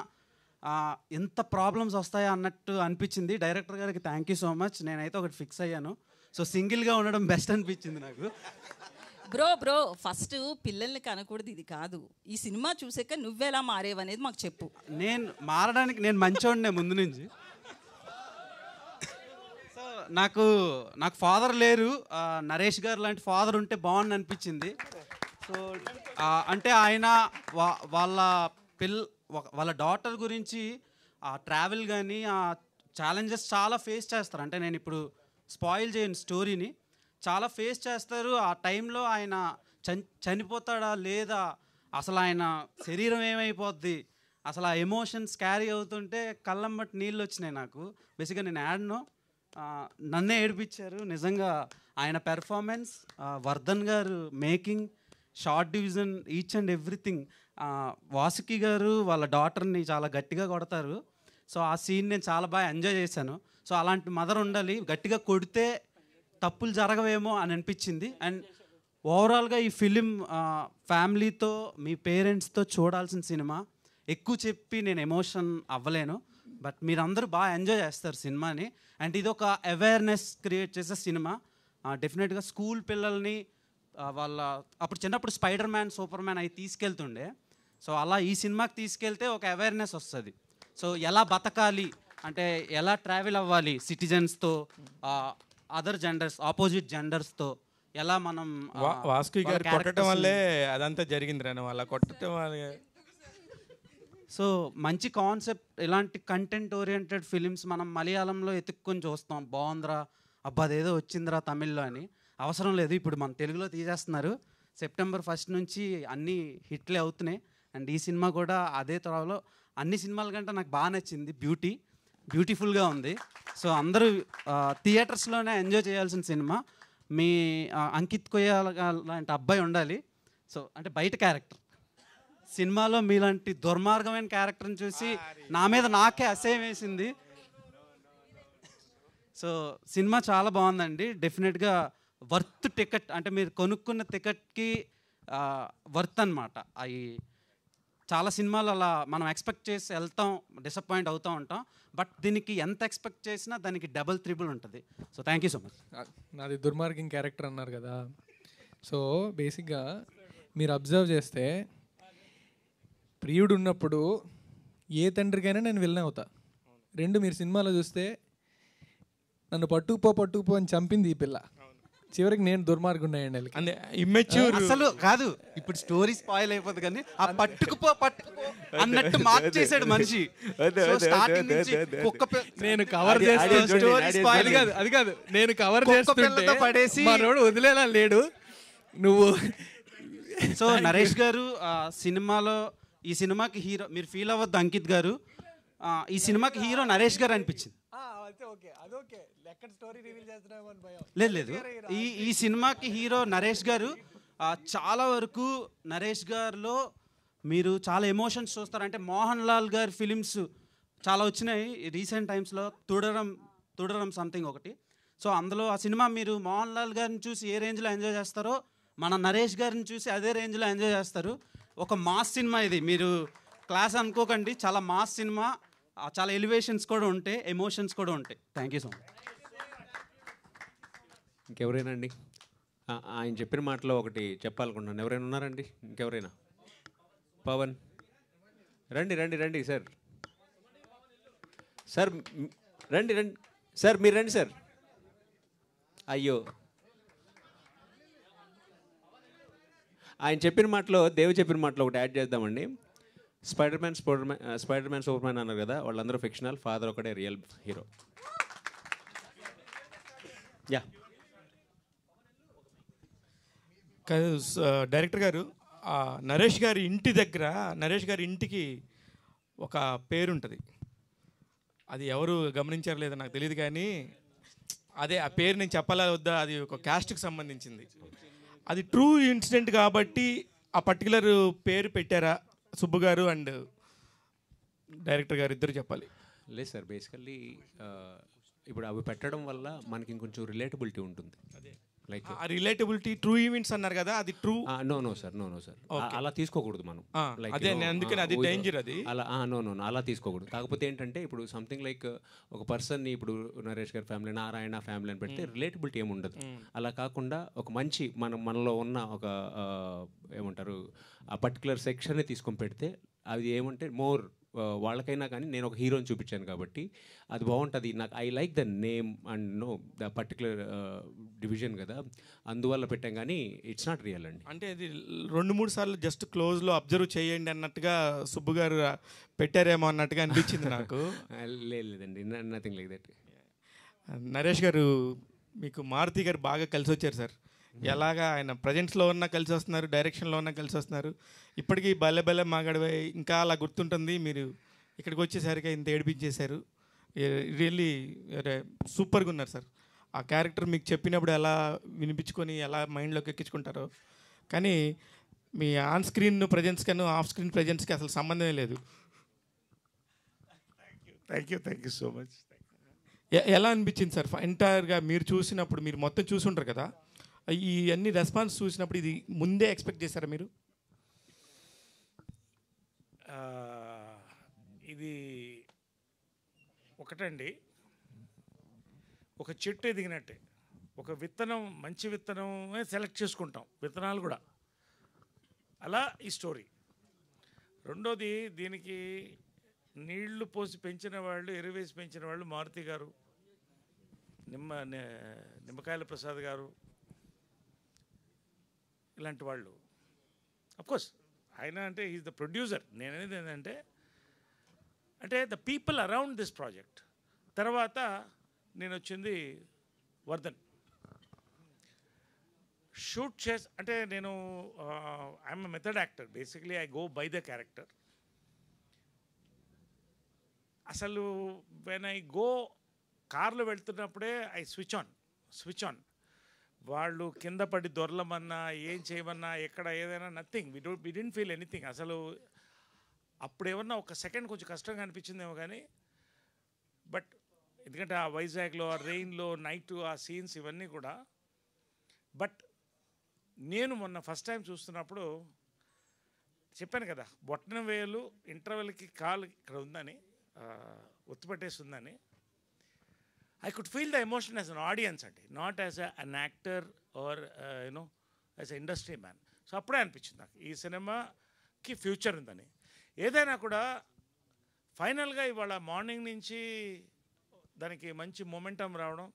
ఎంత ప్రాబ్లమ్స్ వస్తాయా అన్నట్టు అనిపించింది. డైరెక్టర్ గారికి థ్యాంక్ యూ సో మచ్. నేనైతే ఒకటి ఫిక్స్ అయ్యాను. సో సింగిల్గా ఉండడం బెస్ట్ అనిపించింది నాకు. బ్రో ఫస్ట్ పిల్లల్ని కనకూడదు ఇది కాదు, ఈ సినిమా చూసాక నువ్వెలా మారేవనేది మాకు చెప్పు. నేను మారడానికి నేను మంచోడినే ముందు నుంచి. సో నాకు ఫాదర్ లేరు, నరేష్ గారు లాంటి ఫాదర్ ఉంటే బాగుంది అనిపించింది. సో అంటే ఆయన వాళ్ళ డాటర్ గురించి ఆ ట్రావెల్ కానీ ఆ ఛాలెంజెస్ చాలా ఫేస్ చేస్తారు. అంటే నేను ఇప్పుడు స్పాయిల్ చేయను స్టోరీని, చాలా ఫేస్ చేస్తారు. ఆ టైంలో ఆయన చనిపోతాడా లేదా, అసలు ఆయన శరీరం ఏమైపోద్ది, అసలు ఆ ఎమోషన్స్ క్యారీ అవుతుంటే కళ్ళమ్మటి నీళ్ళు వచ్చినాయి నాకు. బేసిక్గా నేను యాడ్ను నన్నే ఏడిపించారు నిజంగా. ఆయన పెర్ఫార్మెన్స్, వర్ధన్ గారు making, short division, each and everything. Vasuki గారు వాళ్ళ డాటర్ని చాలా గట్టిగా కొడతారు. సో ఆ సీన్ నేను చాలా బాగా ఎంజాయ్ చేశాను. సో అలాంటి మదర్ ఉండాలి, గట్టిగా కొడితే తప్పులు జరగవేమో అని అనిపించింది. అండ్ ఓవరాల్గా ఈ ఫిలిం ఫ్యామిలీతో మీ పేరెంట్స్తో చూడాల్సిన సినిమా. ఎక్కువ చెప్పి నేను ఎమోషన్ అవ్వలేను, బట్ మీరందరూ బాగా ఎంజాయ్ చేస్తారు సినిమాని. అండ్ ఇది ఒక అవేర్నెస్ క్రియేట్ చేసే సినిమా. డెఫినెట్గా స్కూల్ పిల్లల్ని వాళ్ళ అప్పుడు చిన్నప్పుడు స్పైడర్ మ్యాన్, సూపర్ మ్యాన్ అవి తీసుకెళ్తుండే. సో అలా ఈ సినిమాకి తీసుకెళ్తే ఒక అవేర్నెస్ వస్తుంది. సో ఎలా బతకాలి అంటే ఎలా ట్రావెల్ అవ్వాలి సిటిజన్స్తో, అదర్ జెండర్స్, ఆపోజిట్ జెండర్స్తో ఎలా మనం వాసుకి గారు కొట్టడం వల్లే అదంతా జరిగింది రా, అలా కొట్టడం వల్ల. సో మంచి కాన్సెప్ట్, ఇలాంటి కంటెంట్ ఓరియంటెడ్ ఫిలిమ్స్ మనం మలయాళంలో ఎత్తుక్కొని చూస్తాం. బాగుందిరా, అబ్బా అదేదో వచ్చిందిరా తమిళ్లో అని. అవసరం లేదు, ఇప్పుడు మన తెలుగులో తీసేస్తున్నారు. సెప్టెంబర్ 1 నుంచి అన్నీ హిట్లే అవుతున్నాయి. అండ్ ఈ సినిమా కూడా అదే త్వరలో. అన్ని సినిమాల కంటే నాకు బాగా నచ్చింది బ్యూటిఫుల్గా ఉంది. సో అందరూ థియేటర్స్లోనే ఎంజాయ్ చేయాల్సిన సినిమా. మీ అంకిత్ కొయ్యాల లాంటి అబ్బాయి ఉండాలి. సో అంటే బయట క్యారెక్టర్, సినిమాలో మీలాంటి దుర్మార్గమైన క్యారెక్టర్ని చూసి నా మీద నాకే అసహ్యం వేసింది. సో సినిమా చాలా బాగుందండి. డెఫినెట్గా వర్త్ టికెట్, అంటే మీరు కొనుక్కున్న టికెట్కి వర్త్ అనమాట. అవి చాలా సినిమాలు అలా మనం ఎక్స్పెక్ట్ చేసి వెళ్తాం, డిసప్పాయింట్ అవుతూ ఉంటాం. బట్ దీనికి ఎంత ఎక్స్పెక్ట్ చేసినా దానికి డబల్ త్రిబుల్ ఉంటుంది. So thank you so much. నాది దుర్మార్గం క్యారెక్టర్ అన్నారు కదా. సో బేసిక్గా మీరు అబ్జర్వ్ చేస్తే ప్రియుడు ఉన్నప్పుడు ఏ తండ్రికైనా నేను విలన్ అవుతా. రెండు మీరు సినిమాలో చూస్తే నన్ను పట్టుకుపో అని చంపింది ఈ పిల్ల, చివరికి నేను దుర్మార్గుండేయండి. అసలు కాదు, ఇప్పుడు స్టోరీ స్పాయిల్ అయిపోతుంది కానీ ఆ పట్టుకుపో అన్నట్టు మార్చేసాడు మనిషి. నేను కవర్ చేస్తుంటే అది కాదు, నేను కవర్ చేస్తుంటే పడేసి మనోడు వదిలేలా లేడు నువ్వు. సో నరేష్ గారు సినిమాలో, ఈ సినిమాకి హీరో మీరు ఫీల్ అవ్వద్దు అంకిత్ గారు, ఈ సినిమాకి హీరో నరేష్ గారు అనిపించింది. లేదు ఈ సినిమాకి హీరో నరేష్ గారు. చాలా వరకు నరేష్ గారిలో మీరు చాలా ఎమోషన్స్ చూస్తారు. అంటే మోహన్ లాల్ గారి ఫిలిమ్స్ చాలా వచ్చినాయి రీసెంట్ టైమ్స్లో, తుడరం సంథింగ్ ఒకటి. సో అందులో ఆ సినిమా మీరు మోహన్ లాల్ గారిని చూసి ఏ రేంజ్లో ఎంజాయ్ చేస్తారో మన నరేష్ గారిని చూసి అదే రేంజ్లో ఎంజాయ్ చేస్తారు. ఒక మాస్ సినిమా ఇది, మీరు క్లాస్ అనుకోకండి, చాలా మాస్ సినిమా. చాలా ఎలివేషన్స్ కూడా ఉంటాయి, ఎమోషన్స్ కూడా ఉంటాయి. Thank you so much. ఇంకెవరైనా అండి? ఆయన చెప్పిన మాటలో ఒకటి చెప్పాలనుకుంటున్నాను. ఎవరైనా ఉన్నారండి? ఇంకెవరైనా? పవన్ రండి సార్. సార్ రండి సార్, మీరు రండి సార్. అయ్యో, ఆయన చెప్పిన మాటలో, దేవ్ చెప్పిన మాటలో ఒకటి యాడ్ చేద్దామండి. స్పైడర్ మ్యాన్, సూపర్ మ్యాన్ అన్నారు కదా, వాళ్ళందరూ ఫిక్షనల్, ఫాదర్ ఒకటే రియల్ హీరో. యా కాదు డైరెక్టర్ గారు, నరేష్ గారి ఇంటి దగ్గర, నరేష్ గారి ఇంటికి ఒక పేరు ఉంటుంది. అది ఎవరు గమనించారు లేదో నాకు తెలియదు, కానీ అదే ఆ పేరు నేను చెప్పాలా వద్దా, అది ఒక క్యాస్ట్కి సంబంధించింది. అది ట్రూ ఇన్సిడెంట్ కాబట్టి ఆ పర్టికులర్ పేరు పెట్టారా సుబ్బు గారు అండ్ డైరెక్టర్ గారు ఇద్దరు చెప్పాలి. లేదు సార్, బేసికల్లీ ఇప్పుడు అవి పెట్టడం వల్ల మనకి ఇంకొంచెం రిలేటబిలిటీ ఉంటుంది. లైక్ రిలేటబిలిటీ ట్రూ ఈవెంట్స్ అన్నారు కదా, అది ట్రూ? నో సార్ అలా తీసుకోకూడదు మనం. అదే అందుకని అది డేంజర్, అది అలా అలా తీసుకోకూడదు. కాకపోతే ఏంటంటే ఇప్పుడు సంథింగ్ లైక్ ఒక పర్సన్ని, ఇప్పుడు నరేష్ గారి ఫ్యామిలీ, నారాయణ ఫ్యామిలీ అని పెడితే రిలేటబిలిటీ ఏమి ఉండదు. అలా కాకుండా ఒక మంచి మనలో ఉన్న ఒక ఏమంటారు ఆ పర్టికులర్ సెక్షన్ని తీసుకొని పెడితే అది ఏమంటే మోర్ వాళ్ళకైనా కానీ, నేను ఒక హీరోని చూపించాను కాబట్టి అది బాగుంటుంది. నాకు I like the name and know the particular division కదా, అందువల్ల పెట్టాం. కానీ ఇట్స్ నాట్ రియల్ అండి. అంటే ఇది 2-3 సార్లు జస్ట్ క్లోజ్లో అబ్జర్వ్ చేయండి అన్నట్టుగా సుబ్బు గారు పెట్టారేమో అన్నట్టుగా అనిపించింది నాకు. లేదండి, నథింగ్ లైక్ దట్. నరేష్ గారు, మీకు మారుతి గారు బాగా కలిసి వచ్చారు సార్. ఎలాగా ఆయన ప్రజెంట్స్లో ఉన్న కలిసి వస్తున్నారు, డైరెక్షన్లో ఉన్న కలిసి వస్తున్నారు. ఇప్పటికీ బల్లె మాగడవై ఇంకా అలా గుర్తుంటుంది. మీరు ఇక్కడికి వచ్చేసరికి ఇంత ఏడిపించేశారు. రియల్లీ సూపర్గా ఉన్నారు సార్. ఆ క్యారెక్టర్ మీకు చెప్పినప్పుడు ఎలా వినిపించుకొని ఎలా మైండ్లోకి ఎక్కించుకుంటారో, కానీ మీ ఆన్ స్క్రీన్ ప్రజెన్స్ కన్నా ఆఫ్ స్క్రీన్ ప్రజెన్స్కి అసలు సంబంధమే లేదు. Thank you so much. ఎలా అనిపించింది సార్ ఎంటైర్గా మీరు చూసినప్పుడు? మీరు మొత్తం చూసుంటారు కదా, ఈ అన్ని రెస్పాన్స్ చూసినప్పుడు ఇది ముందే ఎక్స్పెక్ట్ చేశారా మీరు? ఇది ఒకటండి, ఒక చెట్టు ఎదిగినట్టే. ఒక విత్తనం, మంచి విత్తనమే సెలెక్ట్ చేసుకుంటాం, విత్తనాలు కూడా అలా ఈ స్టోరీ. రెండోది, దీనికి నీళ్లు పోసి పెంచిన వాళ్ళు, ఎరువేసి పెంచిన వాళ్ళు మారుతి గారు, నిమ్మకాయల ప్రసాద్ గారు, ఇలాంటి వాళ్ళు. అఫ్కోర్స్ ఆయన అంటే ఈజ్ ద ప్రొడ్యూసర్. నేను అనేది ఏంటంటే the people around this project. తర్వాత నేను వచ్చింది వర్ధన్. షూట్ అంటే నేను I'm a method actor. Basically I go by the character. అసలు వెన్ ఐ గో, కార్లో వెళ్తున్నప్పుడే ఐ స్విచ్ ఆన్. వాళ్ళు కింద పడి దొరలమన్నా, ఏం చేయమన్నా, ఎక్కడ ఏదైనా nothing, we didn't feel anything. అసలు అప్పుడు ఏమన్నా ఒక సెకండ్ కొంచెం కష్టంగా అనిపించిందేమో కానీ, బట్ ఎందుకంటే ఆ వైజాగ్లో, ఆ రెయిన్లో, నైట్, ఆ సీన్స్ ఇవన్నీ కూడా. బట్ నేను మొన్న ఫస్ట్ టైం చూస్తున్నప్పుడు చెప్పాను కదా, బొట్టన వేలు ఇంటర్వెల్కి కాలు ఇక్కడ ఉందని, ఒత్తుపట్టేస్తుందని. I could feel the emotion as an audience, not as an actor or as an industry man. So అప్పుడే అనిపించింది నాకు ఈ సినిమాకి ఫ్యూచర్ ఉందని. ఏదైనా కూడా ఫైనల్గా ఇవాళ మార్నింగ్ నుంచి దానికి మంచి మొమెంటం రావడం,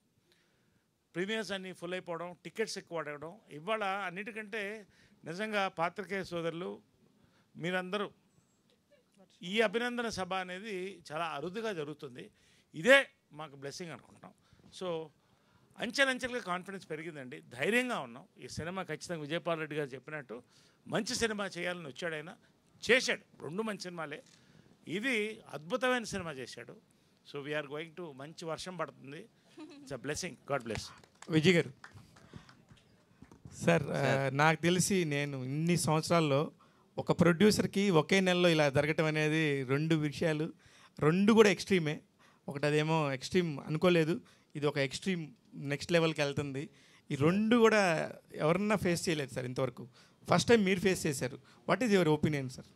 ప్రీమియర్స్ అన్నీ ఫుల్ అయిపోవడం, టికెట్స్ ఎక్కువ అడగడం. ఇవాళ అన్నిటికంటే నిజంగా పాత్రికేయ సోదరులు మీరందరూ, ఈ అభినందన సభ అనేది చాలా అరుదుగా జరుగుతుంది. ఇదే మాకు బ్లెస్సింగ్ అనుకుంటాం. సో అంచెలంచెలుగా కాన్ఫిడెన్స్ పెరిగిందండి, ధైర్యంగా ఉన్నాం. ఈ సినిమా ఖచ్చితంగా విజయపాల్ రెడ్డి గారు చెప్పినట్టు మంచి సినిమా చేయాలని వచ్చాడైనా, చేశాడు. 2 మంచి సినిమాలే, ఇది అద్భుతమైన సినిమా చేశాడు. సో వీఆర్ గోయింగ్ టు, మంచి వర్షం పడుతుంది. It's a blessing. God bless. Vijay గారు సార్, నాకు తెలిసి నేను ఇన్ని సంవత్సరాల్లో ఒక ప్రొడ్యూసర్కి ఒకే నెలలో ఇలా జరగటం అనేది 2 విషయాలు, 2 కూడా ఎక్స్ట్రీమే. ఒకటి అదేమో ఎక్స్ట్రీమ్ అనుకోలేదు, ఇది ఒక ఎక్స్ట్రీమ్ నెక్స్ట్ లెవెల్కి వెళ్తుంది. ఈ 2 కూడా ఎవరన్నా ఫేస్ చేయలేదు సార్ ఇంతవరకు. ఫస్ట్ టైం మీరు ఫేస్ చేశారు. What is your opinion sir?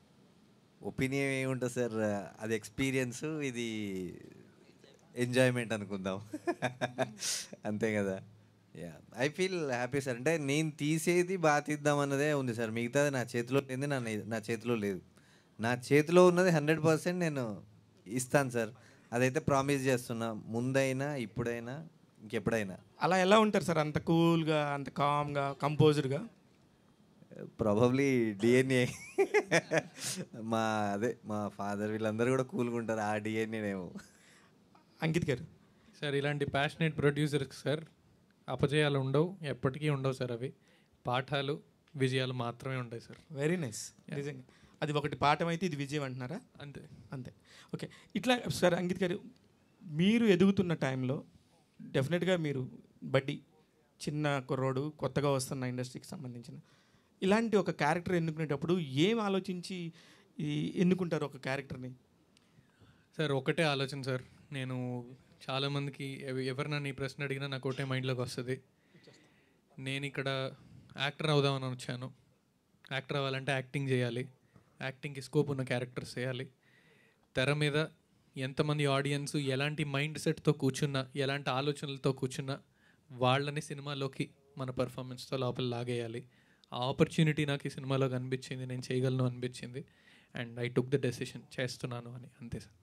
Opinion ఏముంటుంది సార్, అది ఎక్స్పీరియన్స్, ఇది ఎంజాయ్మెంట్ అనుకుందాం. అంతే కదా. Yeah, I feel happy sir. అంటే నేను తీసేది బాగా తీద్దాం అన్నదే ఉంది సార్, మిగతాది నా చేతిలో లేని నా చేతిలో లేదు. నా చేతిలో ఉన్నది 100% నేను ఇస్తాను సార్. అదైతే ప్రామిస్ చేస్తున్నా, ముందైనా ఇప్పుడైనా ఇంకెప్పుడైనా. అలా ఎలా ఉంటారు సార్, అంత కూల్గా, అంత కామ్గా, కంపోజ్డ్గా? Probably DNA. మా ఫాదర్ వీళ్ళందరూ కూడా కూల్గా ఉంటారు, ఆ డిఎన్ఏనేమో. అంకిత్ గారు సార్, ఇలాంటి ప్యాషనేట్ ప్రొడ్యూసర్కి సార్ అపజయాలు ఉండవు, ఎప్పటికీ ఉండవు సార్. అవి పాఠాలు, విజయాలు మాత్రమే ఉంటాయి సార్. Very nice. నిజంగా అది ఒకటి పాఠం అయితే ఇది విజయం అంటున్నారా? అంతే అంతే. ఓకే, ఇట్లా సార్ అంకిత్ గారు, మీరు ఎదుగుతున్న టైంలో డెఫినెట్గా మీరు బడ్డీ, చిన్న కుర్రోడు, కొత్తగా వస్తున్న ఇండస్ట్రీకి సంబంధించిన ఇలాంటి ఒక క్యారెక్టర్ ఎన్నుకునేటప్పుడు ఏం ఆలోచించి ఎన్నుకుంటారు ఒక క్యారెక్టర్ని? సార్ ఒకటే ఆలోచన సార్. నేను చాలామందికి ఎవరినన్నా ఈ ప్రశ్న అడిగినా నాకు ఒకటే మైండ్లోకి వస్తుంది. నేను ఇక్కడ యాక్టర్ అవుదామని వచ్చాను. యాక్టర్ అవ్వాలంటే యాక్టింగ్ చేయాలి, యాక్టింగ్కి స్కోప్ ఉన్న క్యారెక్టర్స్ చేయాలి. తెర మీద ఎంతమంది ఆడియన్స్ ఎలాంటి మైండ్ సెట్తో కూర్చున్నా, ఎలాంటి ఆలోచనలతో కూర్చున్నా వాళ్ళని సినిమాలోకి మన పర్ఫార్మెన్స్తో లోపల లాగేయాలి. ఆ ఆపర్చునిటీ నాకు ఈ సినిమాలో కనిపించింది, నేను చేయగలను అనిపించింది. And I took the decision, చేస్తున్నాను అని. అంతే సార్.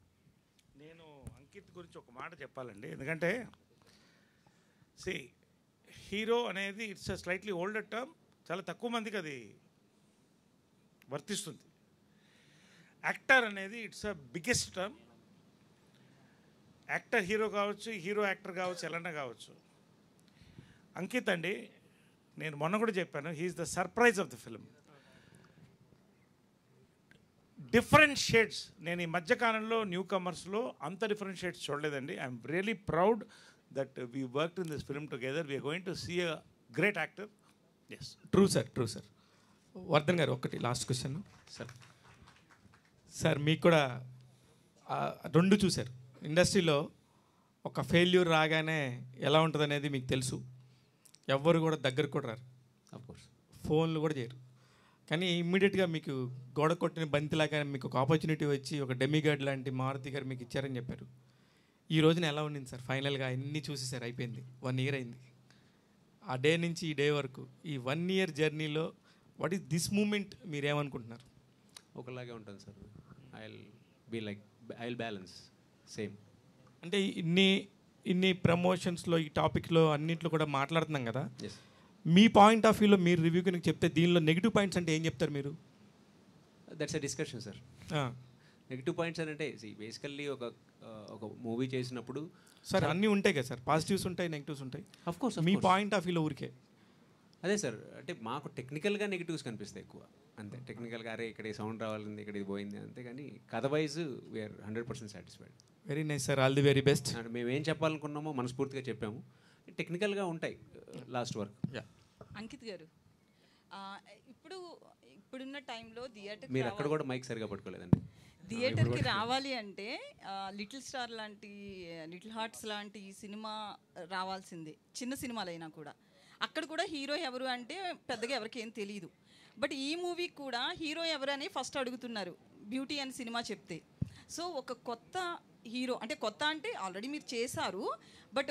నేను అంకిత్ గురించి ఒక మాట చెప్పాలండి, ఎందుకంటే హీరో అనేది it's a slightly older term, చాలా తక్కువ మందికి అది వర్తిస్తుంది. యాక్టర్ అనేది it's a biggest term. Actor hero కావచ్చు, హీరో యాక్టర్ కావచ్చు, ఎలాంటి కావచ్చు. అంకిత్ అండి, నేను మొన్న కూడా చెప్పాను, he's the surprise of the film. Different shades, నేను ఈ మధ్యకాలంలో న్యూ కమర్స్లో అంత డిఫరెంట్ షేడ్స్ చూడలేదండి. I'm really proud that we worked in this film together. We're going to see a great actor. Yes, true sir, true sir. Vardhan garu ఒకటి last question sir. Sir మీకు కూడా 2 చూశారు, ఇండస్ట్రీలో ఒక ఫెయిల్యూర్ రాగానే ఎలా ఉంటుంది అనేది మీకు తెలుసు. ఎవ్వరు కూడా దగ్గరకు కూడా రారు, అఫ్కోర్స్ ఫోన్లు కూడా చేయరు. కానీ ఇమ్మీడియట్గా మీకు గోడ కొట్టిన బంతిలాగా మీకు ఒక ఆపర్చునిటీ వచ్చి ఒక డెమిగాడ్ లాంటి మారుతి గారు మీకు ఇచ్చారని చెప్పారు. ఈ రోజున ఎలా ఉండింది సార్? ఫైనల్గా అన్నీ చూసేసారు, అయిపోయింది, 1 year అయింది. ఆ డే నుంచి ఈ డే వరకు ఈ 1 year జర్నీలో వాట్ ఈస్ దిస్ మూమెంట్ మీరేమనుకుంటున్నారు? ఒకలాగే ఉంటుంది sir. I will balance same. అంటే ఇన్ని ప్రమోషన్స్లో ఈ టాపిక్లో అన్నింటిలో కూడా మాట్లాడుతున్నాం కదా, మీ పాయింట్ ఆఫ్ వ్యూలో మీరు రివ్యూ కనుక చెప్తే దీనిలో నెగిటివ్ పాయింట్స్ అంటే ఏం చెప్తారు మీరు? That's a discussion sir. Negative points అని అంటే బేసికల్లీ ఒక మూవీ చేసినప్పుడు సార్ అన్నీ ఉంటాయి కదా సార్, పాజిటివ్స్ ఉంటాయి, నెగిటివ్స్ ఉంటాయి. అఫ్కోర్స్ మీ పాయింట్ ఆఫ్ వ్యూలో ఊరికే అదే సార్. అంటే మాకు టెక్నికల్గా నెగిటివ్స్ కనిపిస్తాయి ఎక్కువ, అంతే. టెక్నికల్గా అరే ఇక్కడ ఈ సౌండ్ రావాలింది, ఇక్కడ ఇది పోయింది, అంతే. కానీ కథ wise we're 100% satisfied. Very nice sir, all the very best. మేము ఏం చెప్పాలనుకున్నామో మనస్ఫూర్తిగా చెప్పాము. టెక్నికల్గా ఉంటాయి లాస్ట్ వర్క్. అంకిత్ గారు, ఇప్పుడున్న టైంలో మీరు అక్కడ కూడా మైక్ సరిగా పట్టుకోలేదండి. థియేటర్కి రావాలి అంటే లిటిల్ స్టార్ లాంటి, లిటిల్ హార్ట్స్ లాంటి సినిమా రావాల్సిందే, చిన్న సినిమాలైనా కూడా. అక్కడ కూడా హీరో ఎవరు అంటే పెద్దగా ఎవరికి ఏం తెలియదు. బట్ ఈ మూవీకి కూడా హీరో ఎవరు అని ఫస్ట్ అడుగుతున్నారు బ్యూటీ అని సినిమా చెప్తే. సో ఒక కొత్త హీరో అంటే, కొత్త అంటే ఆల్రెడీ మీరు చేశారు, బట్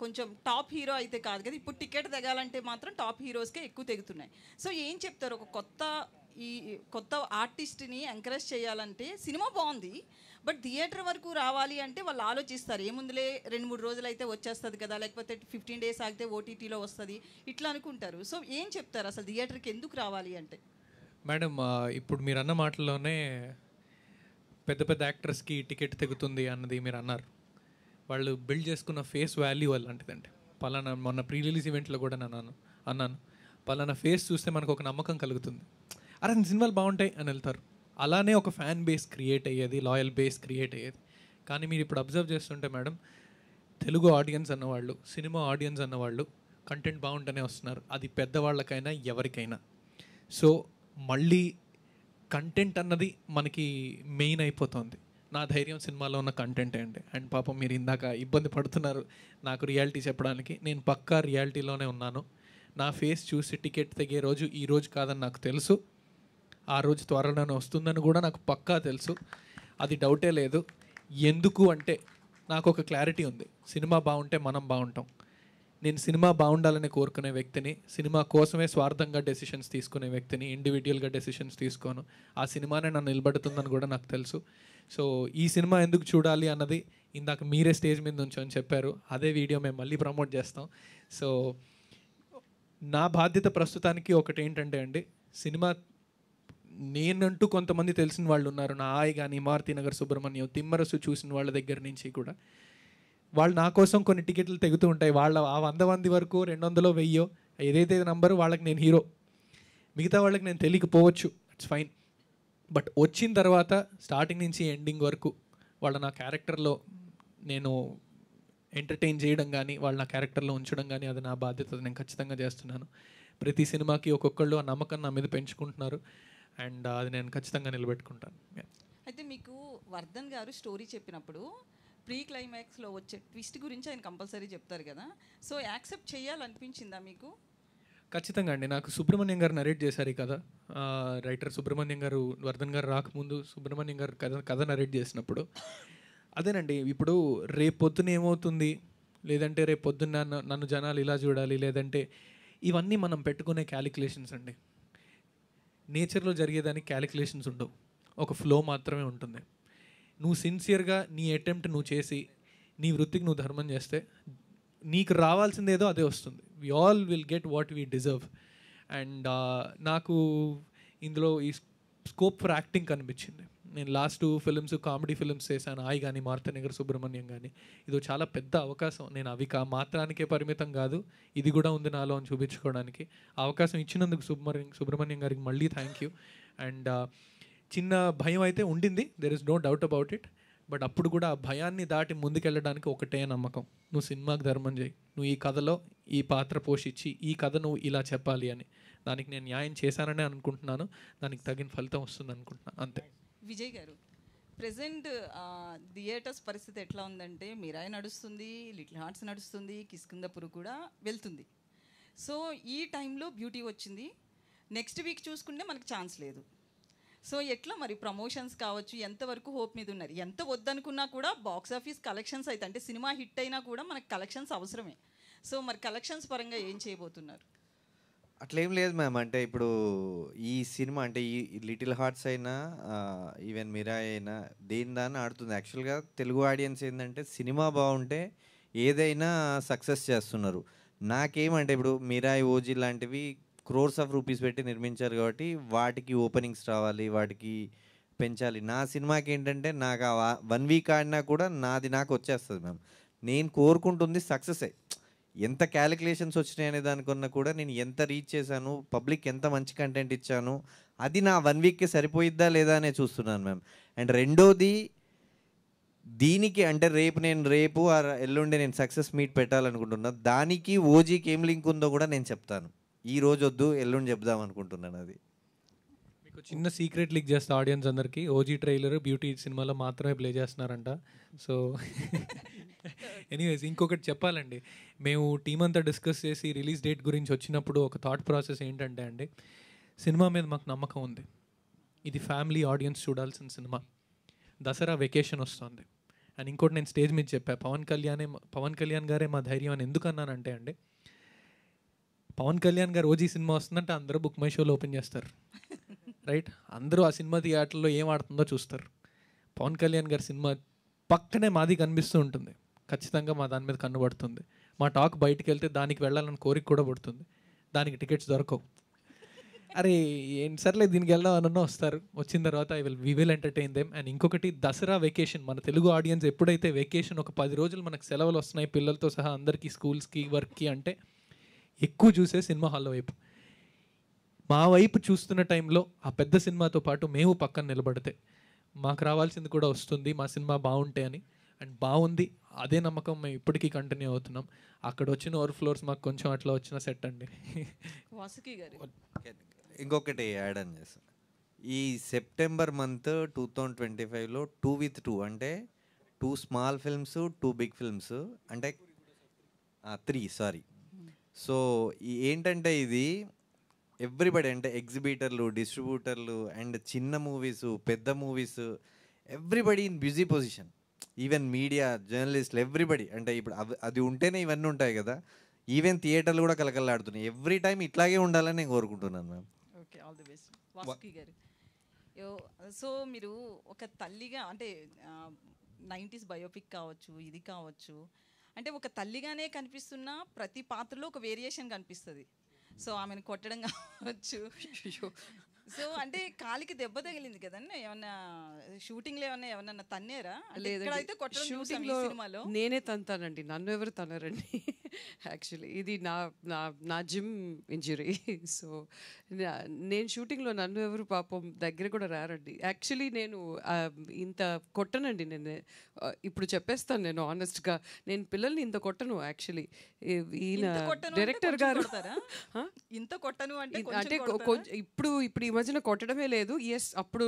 కొంచెం టాప్ హీరో అయితే కాదు కదా. ఇప్పుడు టికెట్ తెగాలంటే మాత్రం టాప్ హీరోస్కే ఎక్కువ తెగుతున్నాయి. సో ఏం చెప్తారు? ఒక కొత్త ఆర్టిస్ట్ని ఎంకరేజ్ చేయాలంటే సినిమా బాగుంది, బట్ థియేటర్ వరకు రావాలి అంటే వాళ్ళు ఆలోచిస్తారు, ఏముందులే 2-3 రోజులు అయితే వచ్చేస్తుంది కదా, లేకపోతే 15 days ఆగితే ఓటీటీలో వస్తుంది, ఇట్లా అనుకుంటారు. సో ఏం చెప్తారు అసలు థియేటర్కి ఎందుకు రావాలి అంటే? మేడం, ఇప్పుడు మీరు అన్న మాటల్లోనే పెద్ద పెద్ద యాక్టర్స్కి టికెట్ తెగుతుంది అన్నది మీరు అన్నారు. వాళ్ళు బిల్డ్ చేసుకున్న ఫేస్ వాల్యూ అలాంటిదండి. పలానా మొన్న ప్రీ రిలీజ్ ఈవెంట్లో కూడా అన్నాను, పలానా ఫేస్ చూస్తే మనకు ఒక నమ్మకం కలుగుతుంది, అరే సినిమాలు బాగుంటాయి అని వెళ్తారు. అలానే ఒక ఫ్యాన్ బేస్ క్రియేట్ అయ్యేది, లాయల్ బేస్ క్రియేట్ అయ్యేది. కానీ మీరు ఇప్పుడు అబ్జర్వ్ చేస్తుంటే మేడం, తెలుగు ఆడియన్స్ అన్నవాళ్ళు, సినిమా ఆడియన్స్ అన్నవాళ్ళు కంటెంట్ బాగుంటూనే వస్తున్నారు, అది పెద్దవాళ్ళకైనా ఎవరికైనా. సో మళ్ళీ కంటెంట్ అన్నది మనకి మెయిన్ అయిపోతుంది. నా ధైర్యం సినిమాలో ఉన్న కంటెంటే అండి. అండ్ పాపం మీరు ఇందాక ఇబ్బంది పడుతున్నారు నాకు రియాలిటీ చెప్పడానికి. నేను పక్కా రియాలిటీలోనే ఉన్నాను. నా ఫేస్ చూసి టికెట్ తెగే రోజు ఈ రోజు కాదని నాకు తెలుసు. ఆ రోజు త్వరలోనే వస్తుందని కూడా నాకు పక్కా తెలుసు, అది డౌటే లేదు. ఎందుకు అంటే నాకు ఒక క్లారిటీ ఉంది, సినిమా బాగుంటే మనం బాగుంటాం. నేను సినిమా బాగుండాలని కోరుకునే వ్యక్తిని, సినిమా కోసమే స్వార్థంగా డెసిషన్స్ తీసుకునే వ్యక్తిని, ఇండివిజువల్గా డెసిషన్స్ తీసుకోను. ఆ సినిమానే నన్ను నిలబెడుతుందని కూడా నాకు తెలుసు. సో ఈ సినిమా ఎందుకు చూడాలి అన్నది ఇందాక మీరే స్టేజ్ మీద నుంచొని చెప్పారు, అదే వీడియో మేము మళ్ళీ ప్రమోట్ చేస్తాం. సో నా బాధ్యత ప్రస్తుతానికి ఒకటి ఏంటంటే అండి, సినిమా నేనంటూ కొంతమంది తెలిసిన వాళ్ళు ఉన్నారు, నా ఆయి కానీ, మారుతినగర్ సుబ్రహ్మణ్యం, తిమ్మరసు చూసిన వాళ్ళ దగ్గర నుంచి కూడా వాళ్ళు నా కోసం కొన్ని టికెట్లు తెగుతూ ఉంటాయి. వాళ్ళ ఆ 100 మంది వరకు 200 1000 ఏదైతే నంబరు వాళ్ళకి నేను హీరో, మిగతా వాళ్ళకి నేను తెలియకపోవచ్చు, ఇట్స్ ఫైన్. బట్ వచ్చిన తర్వాత స్టార్టింగ్ నుంచి ఎండింగ్ వరకు వాళ్ళ నా క్యారెక్టర్లో నేను ఎంటర్టైన్ చేయడం కానీ, వాళ్ళ నా క్యారెక్టర్లో ఉంచడం కానీ అది నా బాధ్యత, నేను ఖచ్చితంగా చేస్తున్నాను. ప్రతి సినిమాకి ఒక్కొక్కళ్ళు ఆ నమ్మకం నా మీద పెంచుకుంటున్నారు, అండ్ అది నేను ఖచ్చితంగా నిలబెట్టుకుంటాను. అయితే మీకు వర్ధన్ గారు స్టోరీ చెప్పినప్పుడు ప్రీ క్లైమాక్స్లో వచ్చే ట్విస్ట్ గురించి ఆయన కంపల్సరీ చెప్తారు కదా, సో యాక్సెప్ట్ చేయాలనిపించిందా మీకు? ఖచ్చితంగా అండి. నాకు సుబ్రహ్మణ్యం గారు నరేట్ చేశారు ఈ కథ. రైటర్ సుబ్రహ్మణ్యం గారు, వర్ధన్ గారు రాకముందు సుబ్రహ్మణ్యం గారు కథ నరేట్ చేసినప్పుడు అదేనండి, ఇప్పుడు రేపు పొద్దున ఏమవుతుంది, లేదంటే రేపు పొద్దున్న నన్ను జనాలు ఇలా చూడాలి, లేదంటే ఇవన్నీ మనం పెట్టుకునే క్యాలిక్యులేషన్స్ అండి. నేచర్లో జరిగేదానికి క్యాలిక్యులేషన్స్ ఉండవు, ఒక ఫ్లో మాత్రమే ఉంటుంది. నువ్వు సిన్సియర్గా నీ అటెంప్ట్ నువ్వు చేసి నీ వృత్తికి నువ్వు ధర్మం చేస్తే నీకు రావాల్సిందేదో అదే వస్తుంది. We all will get what we deserve. And నాకు ఇందులో ఈ స్కోప్ ఫర్ యాక్టింగ్ కనిపించింది. నేను లాస్ట్ 2 ఫిల్మ్స్ కామెడీ ఫిల్మ్స్ చేశాను, ఆయి కానీ, మారుతినగర్ సుబ్రహ్మణ్యం కానీ. ఇది చాలా పెద్ద అవకాశం. నేను అవి మాత్రానికే పరిమితం కాదు, ఇది కూడా ఉంది నాలో అని చూపించుకోవడానికి. ఆ అవకాశం ఇచ్చినందుకు సుబ్రహ్మణ్యం గారికి మళ్ళీ థ్యాంక్ యూ. అండ్ చిన్న భయం అయితే ఉండింది, there is no doubt about it. But అప్పుడు కూడా ఆ భయాన్ని దాటి ముందుకెళ్ళడానికి ఒకటే నమ్మకం, నువ్వు సినిమాకి ధర్మం చేయి, నువ్వు ఈ కథలో ఈ పాత్ర పోషించి ఈ కథ నువ్వు ఇలా చెప్పాలి అని. దానికి నేను న్యాయం చేశానని అనుకుంటున్నాను, దానికి తగిన ఫలితం వస్తుంది అనుకుంటున్నాను, అంతే. విజయ్ గారు, ప్రెసెంట్ థియేటర్స్ పరిస్థితి ఎట్లా ఉందంటే మిరాయి నడుస్తుంది, లిటిల్ హార్ట్స్ నడుస్తుంది, కిష్కింధపురం కూడా వెళ్తుంది. సో ఈ టైంలో బ్యూటీ వచ్చింది. నెక్స్ట్ వీక్ చూసుకుంటే మనకు ఛాన్స్ లేదు. సో ఎట్లా మరి ప్రమోషన్స్ కావచ్చు, ఎంతవరకు హోప్ మీద ఉన్నారు? ఎంత వద్దనుకున్నా కూడా బాక్స్ ఆఫీస్ కలెక్షన్స్ అయితే, అంటే సినిమా హిట్ అయినా కూడా మనకు కలెక్షన్స్ అవసరమే. సో మరి కలెక్షన్స్ పరంగా ఏం చేయబోతున్నారు? అట్లేం లేదు మ్యామ్. అంటే ఇప్పుడు ఈ సినిమా అంటే ఈ లిటిల్ హార్ట్స్ అయినా ఈవెన్ మిరాయి అయినా దేని దాన్ని ఆడుతుంది. యాక్చువల్గా తెలుగు ఆడియన్స్ ఏంటంటే సినిమా బాగుంటే ఏదైనా సక్సెస్ చేస్తున్నారు. నాకేమంటే ఇప్పుడు మిరాయి, ఓజీ లాంటివి క్రోర్స్ ఆఫ్ రూపీస్ పెట్టి నిర్మించారు కాబట్టి వాటికి ఓపెనింగ్స్ రావాలి, వాటికి పెంచాలి. నా సినిమాకి ఏంటంటే నాకు 1 వీక్ ఆడినా కూడా నాకు వచ్చేస్తుంది మ్యామ్. నేను కోరుకుంటుంది సక్సెసే. ఎంత క్యాలిక్యులేషన్స్ వచ్చినాయి అనే దానికన్నా కూడా నేను ఎంత రీచ్ చేశాను, పబ్లిక్ ఎంత మంచి కంటెంట్ ఇచ్చాను, అది నా 1 వీక్కే సరిపోయిద్దా లేదా అనే చూస్తున్నాను మ్యామ్. అండ్ రెండోది దీనికి అంటే రేపు ఎల్లుండి నేను సక్సెస్ మీట్ పెట్టాలనుకుంటున్నా. దానికి ఓజీకి ఏం లింక్ ఉందో కూడా నేను చెప్తాను. ఈ రోజు వద్దు, ఎల్లుండి చెప్దాం అనుకుంటున్నాను. అది మీకు చిన్న సీక్రెట్ లీక్ చేస్తా ఆడియన్స్ అందరికీ. ఓజీ ట్రైలర్ బ్యూటీ సినిమాలో మాత్రమే ప్లే చేస్తున్నారంట. సో ఎనీవేస్ ఇంకొకటి చెప్పాలండి, మేము టీం అంతా డిస్కస్ చేసి రిలీజ్ డేట్ గురించి వచ్చినప్పుడు ఒక థాట్ ప్రాసెస్ ఏంటంటే అండి, సినిమా మీద మాకు నమ్మకం ఉంది. ఇది ఫ్యామిలీ ఆడియన్స్ చూడాల్సిన సినిమా. దసరా వెకేషన్ వస్తుంది. అండ్ ఇంకోటి నేను స్టేజ్ మీద చెప్పా, పవన్ కళ్యాణ్ గారే మా ధైర్యం అని ఎందుకు అన్నానంటే అండి, పవన్ కళ్యాణ్ గారు ఓజీ సినిమా వస్తుందంటే అందరూ బుక్ మై షోలో ఓపెన్ చేస్తారు, రైట్? అందరూ ఆ సినిమా థియేటర్లో ఏం ఆడుతుందో చూస్తారు. పవన్ కళ్యాణ్ గారి సినిమా పక్కనే మాది కనిపిస్తూ ఉంటుంది. ఖచ్చితంగా మా దాని మీద కన్నుపడుతుంది. మా టాక్ బయటికి వెళ్తే దానికి వెళ్ళాలని కోరిక కూడా పడుతుంది. దానికి టికెట్స్ దొరకవు. అరే ఏం సర్లే దీనికి వెళ్దాం అన్న వస్తారు. వచ్చిన తర్వాత we will entertain them. And ఇంకొకటి దసరా వెకేషన్. మన తెలుగు ఆడియన్స్ ఎప్పుడైతే వెకేషన్ ఒక 10 రోజులు మనకు సెలవులు వస్తున్నాయి పిల్లలతో సహా అందరికీ, స్కూల్స్కి, వర్క్కి, అంటే ఎక్కువ చూసే సినిమా హాల్ వైపు. మా వైపు చూస్తున్న టైంలో ఆ పెద్ద సినిమాతో పాటు మేము పక్కన నిలబడితే మాకు రావాల్సింది కూడా వస్తుంది, మా సినిమా బాగుంటే అని. అండ్ బాగుంది, అదే నమ్మకం మేము ఇప్పటికీ కంటిన్యూ అవుతున్నాం. అక్కడ వచ్చిన ఓవర్ఫ్లోర్స్ మాకు కొంచెం అట్లా వచ్చిన సెట్ అండి. వాసుకి గారు ఇంకొకటి యాడ్ అని చేస్తాను. ఈ సెప్టెంబర్ మంత్ 2025లో 2 అంటే 2 స్మాల్ ఫిల్మ్స్, 2 బిగ్ ఫిల్మ్స్, అంటే 3 సారీ. సో ఏంటంటే ఇది ఎవ్రీబడి అంటే ఎగ్జిబిటర్లు, డిస్ట్రిబ్యూటర్లు అండ్ చిన్న మూవీస్, పెద్ద movies, everybody in busy position. Even media, జర్నలిస్టులు, ఎవ్రీబడి. అంటే ఇప్పుడు అది ఉంటేనే ఇవన్నీ ఉంటాయి కదా. ఈవెన్ థియేటర్లు కూడా కలకలాడుతున్నాయి. ఎవ్రీ టైం ఇట్లాగే ఉండాలని నేను కోరుకుంటున్నాను ma'am. Okay, all the best. Vasuki గారు, సో మీరు ఒక తల్లిగా, అంటే 90s బయోపిక్ కావచ్చు, ఇది కావచ్చు, అంటే ఒక తల్లిగానే కనిపిస్తున్న ప్రతి పాత్రలో ఒక వేరియేషన్ కనిపిస్తుంది. సో ఆమెను కొట్టడం కావచ్చు, సో అంటే కాలికి దెబ్బ తగిలింది కదండి, ఏమన్నా షూటింగ్లో ఏమన్నా తన్నేరా? లేదండి, షూటింగ్లో నేనే తంతానండి, నన్ను ఎవరు తనరండి. యాక్చువల్లీ ఇది నా జిమ్ ఇంజరీ. సో నేను షూటింగ్లో నన్ను ఎవరు పాపం దగ్గర కూడా రారండి. యాక్చువల్లీ నేను ఇంత కొట్టనండి. నేను ఇప్పుడు చెప్పేస్తాను, నేను ఆనెస్ట్గా నేను పిల్లల్ని ఇంత కొట్టను. యాక్చువల్లీ ఈయన డైరెక్టర్ గారు ఇంత కొట్టను అంటే ఇప్పుడు ఈ మధ్యన కొట్టడమే లేదు. అప్పుడు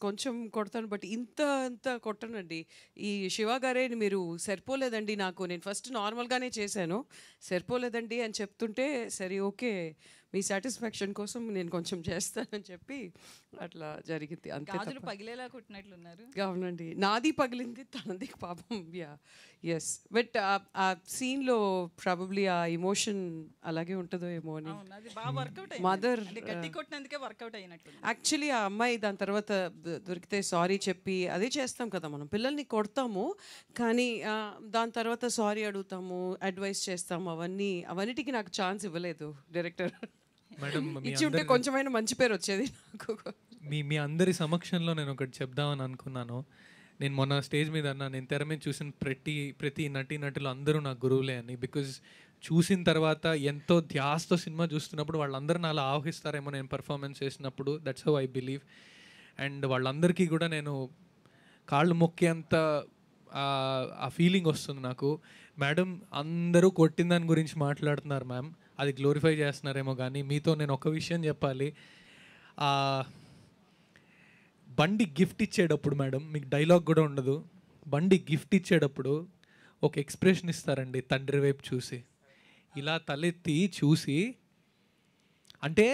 కొంచెం కొడతాను, బట్ ఇంత కొట్టనండి. ఈ శివ గారే మీరు సరిపోలేదండి నాకు, నేను ఫస్ట్ నార్మల్గానే చేశాను, సరిపోలేదండి అని చెప్తుంటే సరే ఓకే మీ సాటిస్ఫాక్షన్ కోసం నేను కొంచెం చేస్తానని చెప్పి అట్లా జరిగింది. అంతే. గాజులు పగిలేలా కొట్టినట్లున్నారు. అవునండి, నాది పగిలింది, తనది పాపం. ఎస్, బట్ ఆ సీన్లో ప్రాబబ్లీ ఆ ఇమోషన్ అలాగే ఉంటుందో ఏమో అని. మదర్ యాక్చువల్లీ ఆ అమ్మాయి దాని తర్వాత దొరికితే సారీ చెప్పి అదే చేస్తాం కదా మనం, పిల్లల్ని కొడతాము కానీ దాని తర్వాత సారీ అడుగుతాము, అడ్వైస్ చేస్తాము, అవన్నిటికీ నాకు ఛాన్స్ ఇవ్వలేదు డైరెక్టర్. ఇచ్చి ఉంటే కొంచెమైనా మంచి పేరు వచ్చేది నాకు. మీ అందరి సమక్షంలో నేను ఒకటి చెప్దామని అనుకున్నాను. నేను మొన్న స్టేజ్ మీద అన్నా, నేను తెర మీద చూసిన ప్రతి నటులు అందరూ నా గురువులే అని. బికాజ్ చూసిన తర్వాత ఎంతో ధ్యాసతో సినిమా చూస్తున్నప్పుడు వాళ్ళందరూ అలా ఆహ్వానిస్తారేమో నేను పర్ఫార్మెన్స్ చేసినప్పుడు. That's how I believe. And వాళ్ళందరికీ కూడా నేను కాళ్ళు మొక్కేంత ఆ ఫీలింగ్ వస్తుంది నాకు. మేడం అందరూ కొట్టిన దాని గురించి మాట్లాడుతున్నారు మ్యామ్, అది గ్లోరిఫై చేస్తున్నారేమో, కానీ మీతో నేను ఒక విషయం చెప్పాలి. బండి గిఫ్ట్ ఇచ్చేటప్పుడు మేడం, మీకు డైలాగ్ కూడా ఉండదు, బండి గిఫ్ట్ ఇచ్చేటప్పుడు ఒక ఎక్స్ప్రెషన్ ఇస్తారండి తండ్రి వైపు చూసి, ఇలా తలెత్తి చూసి, అంటే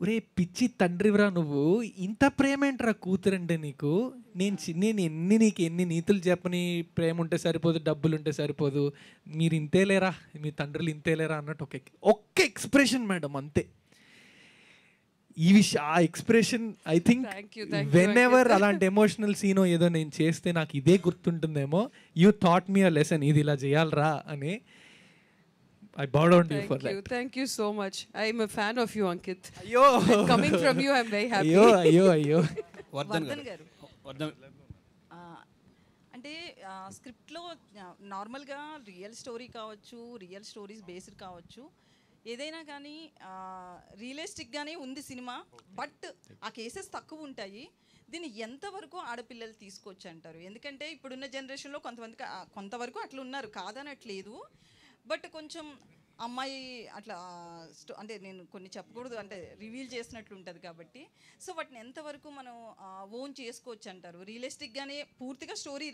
ఒరే పిచ్చి తండ్రివరా నువ్వు, ఇంత ప్రేమ ఏంట్రా కూతురంటే నీకు, నేను నీకు ఎన్ని నీతులు చెప్పని, ప్రేమ ఉంటే సరిపోదు, డబ్బులు ఉంటే సరిపోదు, మీరు ఇంతేలేరా, మీ తండ్రులు ఇంతేలేరా అన్నట్టు ఒక్క ఎక్స్ప్రెషన్ మేడం, అంతే. ఈ విషయం, ఆ expression I think whenever అలాంటి ఎమోషనల్ సీనో ఏదో నేను చేస్తే నాకు ఇదే గుర్తుంటుందేమో, you thought me a lesson, ఇది ఇలా చేయాలరా అని. I bow down to you for that. Thank you so much. I am a fan of you, Ankit. Ayyo. Coming from you, I am very happy. Ayyo. Vardhan గారు, అంటే స్క్రిప్ట్లో నార్మల్గా real story కావచ్చు, real stories based కావచ్చు, ఏదైనా కానీ రియలిస్టిక్గానే ఉంది cinema. But ఆ కేసెస్ తక్కువ ఉంటాయి. దీన్ని ఎంతవరకు ఆడపిల్లలు తీసుకోవచ్చు అంటారు? ఎందుకంటే ఇప్పుడున్న జనరేషన్లో కొంతవరకు అట్లా ఉన్నారు, కాదనట్లేదు. బట్ కొంచెం అమ్మాయి అట్లా అంటే నేను కొన్ని చెప్పకూడదు, అంటే రివీల్ చేసినట్లు ఉంటుంది కాబట్టి, సో వాటిని ఎంతవరకు మనం ఓన్ చేసుకోవచ్చు అంటారు? రియలిస్టిక్గానే పూర్తిగా స్టోరీ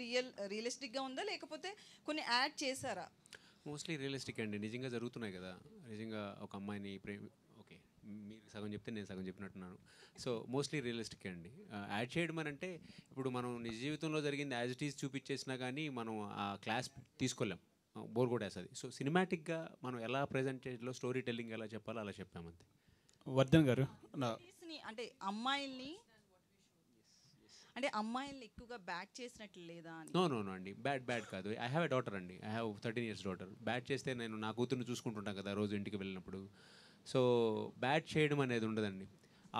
రియలిస్టిక్గా ఉందా, లేకపోతే కొన్ని యాడ్ చేశారా? మోస్ట్లీ రియలిస్టిక్ అండి, నిజంగా జరుగుతున్నాయి కదా. నిజంగా ఒక అమ్మాయిని ఓకే, మీరు సగం చెప్తే నేను సగం చెప్పినట్టున్నాను. సో మోస్ట్లీ రియలిస్టిక్ అండి. యాడ్ చేయడం అని అంటే, ఇప్పుడు మనం నిజ జీవితంలో జరిగింది యాజ్ ఇట్ ఈజ్ చూపించేసినా కానీ మనం ఆ క్లాస్ తీసుకోలేం, బోర్ కొట్టేస్తుంది. సో సినిమాటిక్గా మనం ఎలా ప్రజెంటేజ్లో స్టోరీ టెల్లింగ్ ఎలా చెప్పాలో అలా చెప్పామంతే. వర్ధన్ గారు, అంటే అమ్మాయిల్ని ఎక్కువగా బ్యాట్ చేసినట్లు లేదా? నో అండి, బ్యాడ్ కాదు. ఐ హ్యావ్ ఎ డాటర్ అండి, I have 13 years daughter. Bat చేస్తే నేను నా కూతుర్ని చూసుకుంటుంటాను కదా రోజు ఇంటికి వెళ్ళినప్పుడు. సో బ్యాట్ చేయడం అనేది ఉండదండి.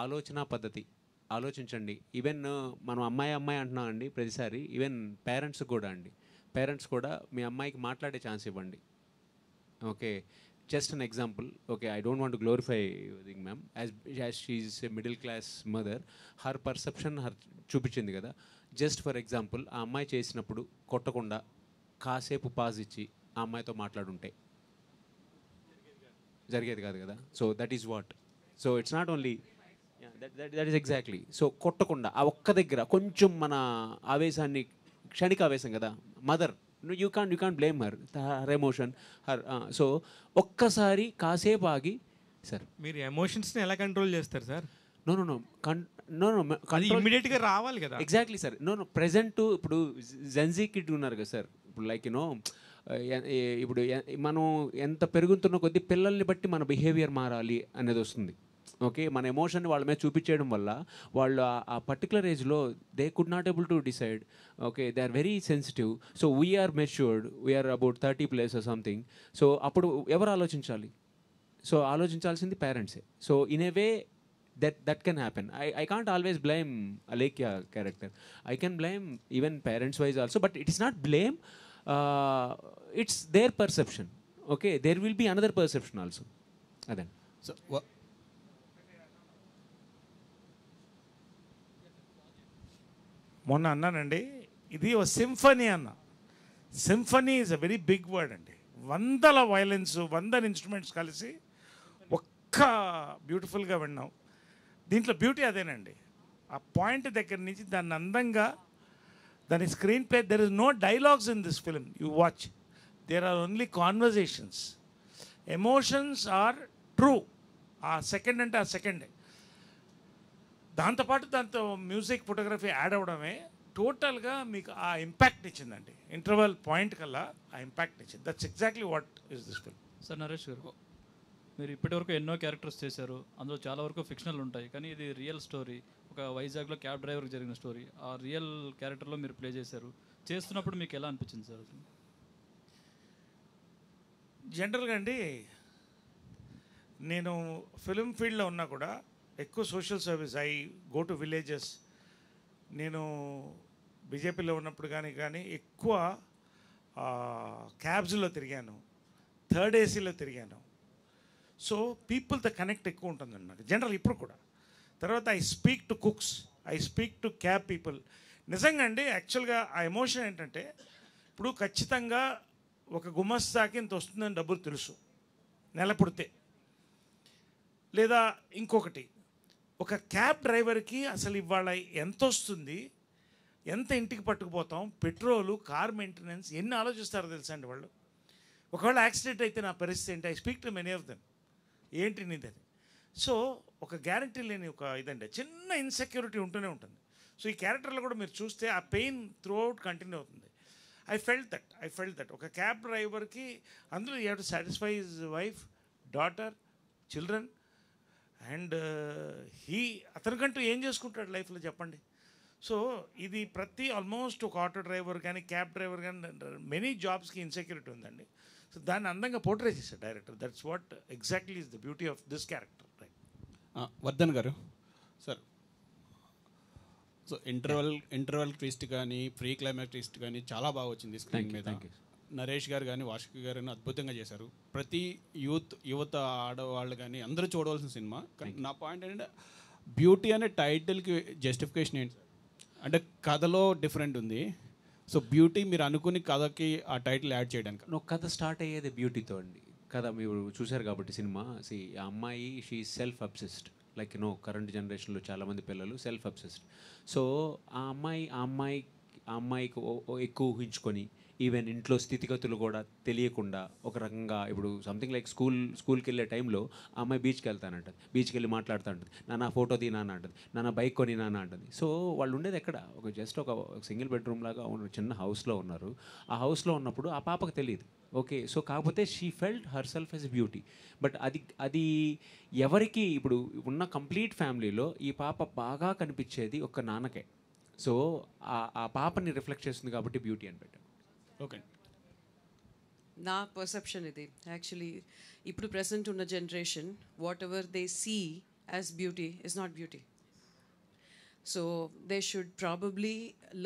ఆలోచన పద్ధతి ఆలోచించండి. ఈవెన్ మనం అమ్మాయి అంటున్నాం అండి ప్రతిసారి, ఈవెన్ పేరెంట్స్ కూడా అండి, పేరెంట్స్ కూడా మీ అమ్మాయికి మాట్లాడే ఛాన్స్ ఇవ్వండి. Okay, just an example. Okay, I don't want to glorify thing ma'am, as she's a middle class mother, her perception చూపించింది కదా. జస్ట్ ఫర్ ఎగ్జాంపుల్, ఆ అమ్మాయి చేసినప్పుడు కొట్టకుండా కాసేపు పాజ్ ఇచ్చి ఆ అమ్మాయితో మాట్లాడుంటే జరిగేది కాదు కదా. So that is what. So it's not only that is exactly. So కొట్టకుండా ఆ ఒక్క దగ్గర కొంచెం మన ఆవేశాన్ని, క్షణిక ఆవేశం కదా mother, you can't blame her emotion so ఒక్కసారి కాసేపు ఆగి, సార్ మీరు ఎమోషన్స్ని ఎలా కంట్రోల్ చేస్తారు సార్? నో ఇమ్మీడియట్గా రావాలి కదా. Exactly sir. ప్రెజెంట్ ఇప్పుడు జెన్జీ కిడ్ ఉన్నారు కదా సార్, ఇప్పుడు లైక్ ఇప్పుడు మనం ఎంత పెరుగుతున్న కొద్దీ పిల్లల్ని బట్టి మన బిహేవియర్ మారాలి అనేది వస్తుంది. ఓకే, మన ఎమోషన్ని వాళ్ళ మీద చూపించేయడం వల్ల వాళ్ళు ఆ పర్టికులర్ ఏజ్లో they could not able to decide. Okay, they are very sensitive. So we are matured, we are about 30+ something. So అప్పుడు ఎవరు ఆలోచించాలి? సో ఆలోచించాల్సింది పేరెంట్సే. So in a way that can happen. I can't always blame Alekia character. I can blame even parents wise also, but it is not blame, it's their perception. Okay, there will be another perception also. Adan so మొన్న అన్నానండి, ఇది ఒక symphony అన్న. Symphony is a very big word అండి. 100 violence, 100 instruments కలిసి ఒక్క బ్యూటిఫుల్గా విన్నాం. దీంట్లో బ్యూటీ అదేనండి, ఆ పాయింట్ దగ్గర నుంచి దాన్ని అందంగా, దాని screenplay, there is no dialogues in this film. You watch, there are only conversations. Emotions are true. ఆ సెకండ్ అంటే ఆ సెకండే. దాంతోపాటు దాంతో మ్యూజిక్, ఫోటోగ్రఫీ యాడ్ అవ్వడమే టోటల్గా మీకు ఆ ఇంపాక్ట్ ఇచ్చిందండి. ఇంటర్వల్ పాయింట్ కల్లా ఆ ఇంపాక్ట్ ఇచ్చింది. That's exactly what is this film. Sir Naresh గారు, మీరు ఇప్పటివరకు ఎన్నో క్యారెక్టర్స్ చేశారు, అందులో చాలా వరకు ఫిక్షనల్ ఉంటాయి, కానీ ఇది రియల్ స్టోరీ. ఒక వైజాగ్లో క్యాబ్ డ్రైవర్కి జరిగిన స్టోరీ, ఆ రియల్ క్యారెక్టర్లో మీరు ప్లే చేశారు. చేస్తున్నప్పుడు మీకు ఎలా అనిపించింది సార్? జనరల్గా అండి, నేను ఫిలిం ఫీల్డ్లో ఉన్నా కూడా ఎక్కువ social service, I go to villages. నేను బీజేపీలో ఉన్నప్పుడు కానీ ఎక్కువ క్యాబ్స్లో తిరిగాను, థర్డ్ ఏసీలో తిరిగాను. సో పీపుల్తో కనెక్ట్ ఎక్కువ ఉంటుందండి నాకు జనరల్ ఇప్పుడు కూడా. తర్వాత I speak to cooks, I speak to cab people. నిజంగా అండి, యాక్చువల్గా ఆ ఎమోషన్ ఏంటంటే, ఇప్పుడు ఖచ్చితంగా ఒక గుమస్తాకి ఇంత వస్తుందని డబ్బులు తెలుసు నెల పుడితే, లేదా ఇంకొకటి ఒక క్యాబ్ డ్రైవర్కి అసలు ఇవాళ ఎంత వస్తుంది, ఎంత ఇంటికి పట్టుకుపోతాం, పెట్రోలు, కార్ మెయింటెనెన్స్ ఎన్ని ఆలోచిస్తారో తెలుసా అండి వాళ్ళు. ఒకవేళ యాక్సిడెంట్ అయితే నా పరిస్థితి ఏంటి, I speak to many of them, ఏంటి నీదని. సో ఒక గ్యారంటీ లేని ఒక ఇదండి, చిన్న ఇన్సెక్యూరిటీ ఉంటూనే ఉంటుంది. సో ఈ క్యారెక్టర్లో కూడా మీరు చూస్తే ఆ పెయిన్ త్రూ అవుట్ కంటిన్యూ అవుతుంది. ఐ ఫెల్ట్ దట్ ఒక క్యాబ్ డ్రైవర్కి అందులో you have to satisfy his wife, daughter, children and అతనికంటూ ఏం చేసుకుంటాడు లైఫ్లో చెప్పండి. సో ఇది ప్రతి ఆల్మోస్ట్ ఒక ఆటో డ్రైవర్ కానీ క్యాబ్ డ్రైవర్ కానీ మెనీ జాబ్స్కి ఇన్సెక్యూరిటీ ఉందండి. సో దాన్ని అందంగా పోర్ట్రే చేశాడు director. That's what exactly is the beauty of this character. Vardhan garu sir, so interval twist కానీ ప్రీ క్లైమాక్స్ ట్విస్ట్ కానీ చాలా బాగా వచ్చింది స్క్రీన్ మీద. నరేష్ గారు కానీ వాషిక్ గారు కానీ అద్భుతంగా చేశారు. ప్రతి యువత ఆడవాళ్ళు కానీ అందరూ చూడవలసిన సినిమా. కానీ నా పాయింట్ ఏంటంటే బ్యూటీ అనే టైటిల్కి జస్టిఫికేషన్ ఏంటి అంటే కథలో డిఫరెంట్ ఉంది. సో బ్యూటీ మీరు అనుకుని కథకి ఆ టైటిల్ యాడ్ చేయడానికి కథ స్టార్ట్ అయ్యేది బ్యూటీతో అండి. కథ మీరు చూశారు కాబట్టి సినిమా, ఆ అమ్మాయి she self obsessed, like current జనరేషన్లో చాలామంది పిల్లలు సెల్ఫ్ అబ్సెస్డ్. సో ఆ అమ్మాయికి ఎక్కువ ఊహించుకొని ఈవెన్ ఇంట్లో స్థితిగతులు కూడా తెలియకుండా ఒక రకంగా ఇప్పుడు సంథింగ్ లైక్ స్కూల్కి వెళ్ళే టైంలో ఆ అమ్మాయి బీచ్కి వెళ్తానంటది, బీచ్కి వెళ్ళి మాట్లాడుతూ ఉంటుంది, నాన్న ఫోటో తీ నాన్న అంటుంది, నాన్న బైక్ కొని నాన్న అంటుంది. సో వాళ్ళు ఉండేది ఎక్కడ, జస్ట్ ఒక సింగిల్ బెడ్రూమ్ లాగా చిన్న హౌస్లో ఉన్నారు. ఆ హౌస్లో ఉన్నప్పుడు ఆ పాపకు తెలియదు. ఓకే, సో కాకపోతే she felt her self as a beauty. But అది ఎవరికి ఇప్పుడు ఉన్న కంప్లీట్ ఫ్యామిలీలో ఈ పాప బాగా కనిపించేది ఒక నాన్నకే. సో ఆ పాపని రిఫ్లెక్ట్ చేస్తుంది కాబట్టి బ్యూటీ అని పెట్టాను. ఓకే, నా పర్సెప్షన్ ఇది యాక్చువల్లీ ఇప్పుడు ప్రెసెంట్ ఉన్న generation whatever they see as beauty is not beauty. So they should probably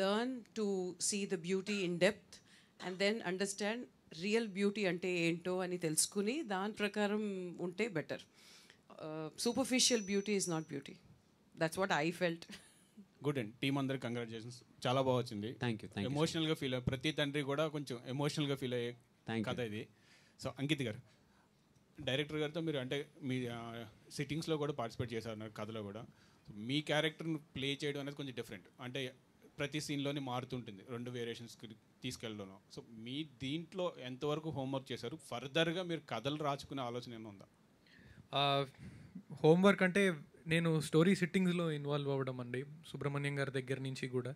learn to see the beauty in depth and then understand real beauty అంటే ఏంటో అని తెలుసుకుని దాని ప్రకారం ఉంటే better. Superficial beauty is not beauty. That's what I felt. Good అండి, team అందరికి congratulations, చాలా బాగా వచ్చింది. Thank you. ఎమోషనల్గా ఫీల్ అయ్యే ప్రతి తండ్రి కూడా కొంచెం ఎమోషనల్గా ఫీల్ అయ్యే కథ ఇది. సో అంకిత్ గారు, డైరెక్టర్ గారితో మీరు అంటే మీ సిట్టింగ్స్లో కూడా పార్టిసిపేట్ చేశారు కథలో కూడా. మీ క్యారెక్టర్ని ప్లే చేయడం అనేది కొంచెం డిఫరెంట్, అంటే ప్రతి సీన్లోని మారుతుంటుంది, 2 వేరియేషన్స్కి తీసుకెళ్ళడం. సో మీ దీంట్లో ఎంతవరకు హోంవర్క్ చేశారు? ఫర్దర్గా మీరు కథలు రాసుకునే ఆలోచన ఏమైనా ఉందా? హోంవర్క్ అంటే నేను స్టోరీ సిట్టింగ్స్లో ఇన్వాల్వ్ అవ్వడం అండి. సుబ్రహ్మణ్యం గారి దగ్గర నుంచి కూడా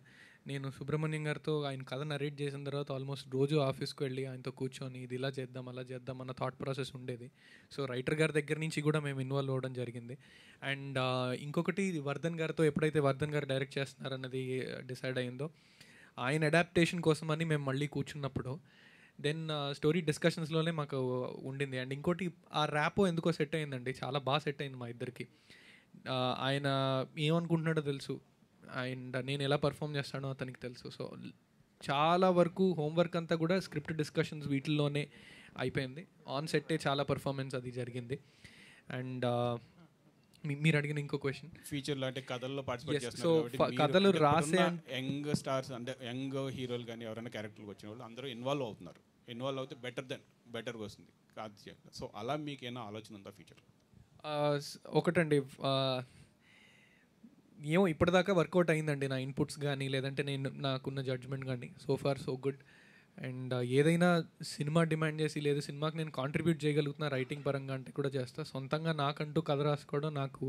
నేను సుబ్రహ్మణ్యం గారితో ఆయన కథ నరేట్ చేసిన తర్వాత ఆల్మోస్ట్ రోజు ఆఫీస్కి వెళ్ళి ఆయనతో కూర్చొని ఇది ఇలా చేద్దాం అలా చేద్దాం అన్న థాట్ ప్రాసెస్ ఉండేది. సో రైటర్ గారి దగ్గర నుంచి కూడా మేము ఇన్వాల్వ్ అవ్వడం జరిగింది. అండ్ ఇంకొకటి వర్ధన్ గారితో ఎప్పుడైతే వర్ధన్ గారు డైరెక్ట్ చేస్తున్నారన్నది డిసైడ్ అయిందో ఆయన అడాప్టేషన్ కోసం అని మేము మళ్ళీ కూర్చున్నప్పుడు దెన్ స్టోరీ డిస్కషన్స్లోనే మాకు ఉండింది. అండ్ ఇంకోటి ఆ ర్యాపో ఎందుకో సెట్ అయిందండి, చాలా బాగా సెట్ అయింది మా ఇద్దరికి. ఆయన ఏమనుకుంటున్నాడో తెలుసు అండ్ నేను ఎలా పర్ఫామ్ చేస్తానో అతనికి తెలుసు. సో చాలా వరకు హోంవర్క్ అంతా కూడా స్క్రిప్ట్ డిస్కషన్స్ వీటిల్లోనే అయిపోయింది. ఆన్ సెట్టే చాలా పర్ఫార్మెన్స్ అది జరిగింది. అండ్ మీరు అడిగిన ఇంకో క్వశ్చన్ ఫ్యూచర్లో అంటే కథల్లో పార్టిసిపేట్ సో చేస్తున్నారు, కథలు రాసే యంగ్ స్టార్స్ అంటే యంగ్ హీరోలు కానీ ఎవరైనా క్యారెక్టర్కి వచ్చిన వాళ్ళు అందరూ ఇన్వాల్వ్ అవుతున్నారు. ఇన్వాల్వ్ అవుతే బెటర్గా వస్తుంది కాదు. సో అలా మీకు ఏమైనా ఆలోచన ఉందా ఫ్యూచర్? ఒకటండి, ఏమో ఇప్పటిదాకా వర్కౌట్ అయిందండి నా ఇన్పుట్స్ కానీ లేదంటే నేను నాకున్న జడ్జ్మెంట్ కానీ. So far so good. And ఏదైనా సినిమా డిమాండ్ చేసి లేదు సినిమాకి నేను కాంట్రిబ్యూట్ చేయగలుగుతున్నా రైటింగ్ పరంగా అంటే కూడా చేస్తా. సొంతంగా నాకంటూ కథ రాసుకోవడం నాకు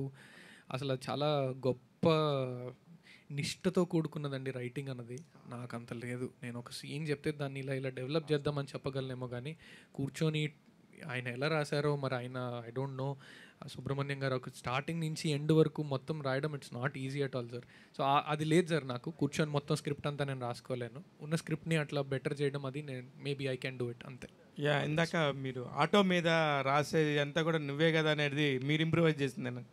అసలు చాలా గొప్ప నిష్ఠతో కూడుకున్నదండి రైటింగ్ అన్నది. నాకు అంత లేదు. నేను ఒక సీన్ చెప్తే దాన్ని ఇలా డెవలప్ చేద్దామని చెప్పగలనేమో కానీ కూర్చొని ఆయన ఎలా రాశారో మరి ఆయన ఐ డోంట్ నో. సుబ్రహ్మణ్యం గారు ఒక స్టార్టింగ్ నుంచి ఎండ్ వరకు మొత్తం రాయడం it's not easy at all sir. So అది లేదు సార్, నాకు కూర్చొని మొత్తం స్క్రిప్ట్ అంతా నేను రాసుకోలేను. ఉన్న స్క్రిప్ట్ని అట్లా బెటర్ చేయడం అది నేను maybe I can do it అంతే. ఇందాక మీరు ఆటో మీద రాసేది అంతా కూడా నువ్వే కదా అనేది మీరు ఇంప్రూవైజ్ చేసింది అన్న.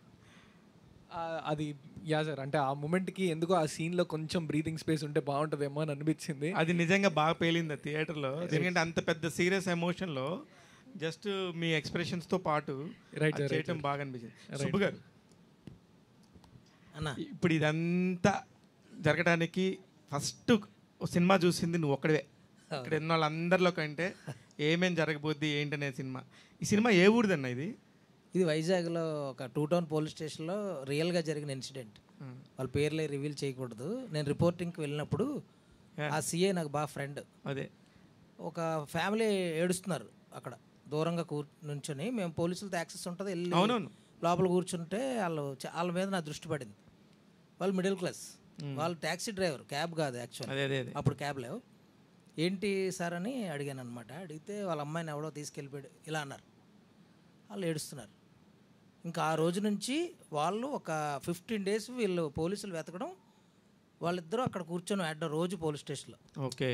అది సార్, అంటే ఆ మూమెంట్కి ఎందుకో ఆ సీన్లో కొంచెం బ్రీతింగ్ స్పేస్ ఉంటే బాగుంటుందేమో అని అనిపించింది. అది నిజంగా బాగా పేలింది థియేటర్లో. ఎందుకంటే అంత పెద్ద సీరియస్ ఎమోషన్లో జస్ట్ మీ ఎక్స్ప్రెషన్స్తో పాటు చేయటం బాగా అనిపించింది. సుబ్బు గారు, ఇప్పుడు ఇదంతా జరగడానికి ఫస్ట్ సినిమా చూసింది నువ్వు ఒక్కడే. ఇక్కడ ఉన్న వాళ్ళందరిలో కంటే ఏమేం జరగబోద్ది ఏంటనే సినిమా. ఈ సినిమా ఏ ఊరిదన్న ఇది? ఇది వైజాగ్లో ఒక 2 టౌన్ పోలీస్ స్టేషన్లో రియల్గా జరిగిన ఇన్సిడెంట్. వాళ్ళ పేర్లే రివీల్ చేయకూడదు. నేను రిపోర్టింగ్కి వెళ్ళినప్పుడు ఆ సిఐ నాకు బాగా ఫ్రెండ్. అదే ఒక ఫ్యామిలీ ఏడుస్తున్నారు అక్కడ దూరంగా నుంచొని. మేము పోలీసులతో యాక్సెస్ ఉంటుంది, వెళ్ళి లోపల కూర్చుంటే వాళ్ళ మీద నా దృష్టి పడింది. వాళ్ళు మిడిల్ క్లాస్, వాళ్ళు ట్యాక్సీ డ్రైవర్, క్యాబ్ కాదు యాక్చువల్, అప్పుడు క్యాబ్ లేవు. ఏంటి సార్ అని అడిగాను అనమాట. అడిగితే వాళ్ళ అమ్మాయిని ఎవడో తీసుకెళ్ళిపోయాడు ఇలా అన్నారు. వాళ్ళు ఏడుస్తున్నారు. ఇంకా ఆ రోజు నుంచి వాళ్ళు ఒక 15 days వీళ్ళు పోలీసులు వెతకడం, వాళ్ళిద్దరూ అక్కడ కూర్చొని ఆడడం రోజు పోలీస్ స్టేషన్లో. ఓకే.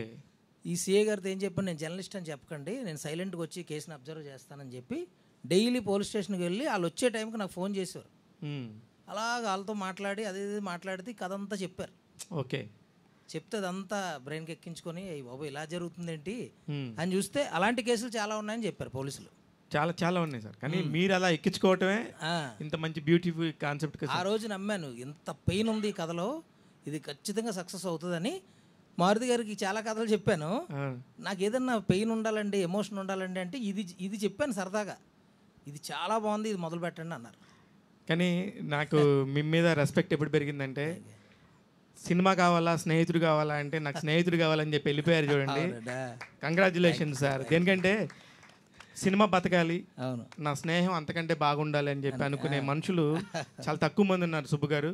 ఈ సిఐ గారితో ఏం చెప్పాను, నేను జర్నలిస్ట్ అని చెప్పకండి, నేను సైలెంట్గా వచ్చి కేసుని అబ్జర్వ్ చేస్తానని చెప్పి డైలీ పోలీస్ స్టేషన్కి వెళ్ళి వాళ్ళు వచ్చే టైంకి నాకు ఫోన్ చేసేవారు. అలాగ వాళ్ళతో మాట్లాడి అది మాట్లాడితే కథ అంతా చెప్పారు. ఓకే. చెప్తే అదంతా బ్రెయిన్కి ఎక్కించుకొని బాబు ఇలా జరుగుతుంది ఏంటి అని చూస్తే అలాంటి కేసులు చాలా ఉన్నాయని చెప్పారు పోలీసులు. చాలా చాలా ఉన్నాయి సార్, కానీ మీరు అలా ఎక్కించుకోవటమే ఇంత మంచి బ్యూటిఫుల్ కాన్సెప్ట్. ఆ రోజు నమ్మాను, ఇంత పెయిన్ ఉంది ఈ కథలో, ఇది ఖచ్చితంగా సక్సెస్ అవుతుందని. మారుతి గారికి చాలా కథలు చెప్పాను, నాకు ఏదన్నా పెయిన్ ఉండాలండి, ఎమోషన్ ఉండాలండి అంటే ఇది చెప్పాను సరదాగా, ఇది చాలా బాగుంది, ఇది మొదలు పెట్టండి అన్నారు. కానీ నాకు మీ మీద రెస్పెక్ట్ ఎప్పుడు పెరిగిందంటే, సినిమా కావాలా స్నేహితుడు కావాలా అంటే నాకు స్నేహితుడు కావాలని చెప్పి వెళ్ళిపోయారు చూడండి. Congratulations sir. దేనికంటే సినిమా బతకాలి, నా స్నేహం అంతకంటే బాగుండాలి అని చెప్పి అనుకునే మనుషులు చాలా తక్కువ మంది ఉన్నారు సుబ్బు గారు.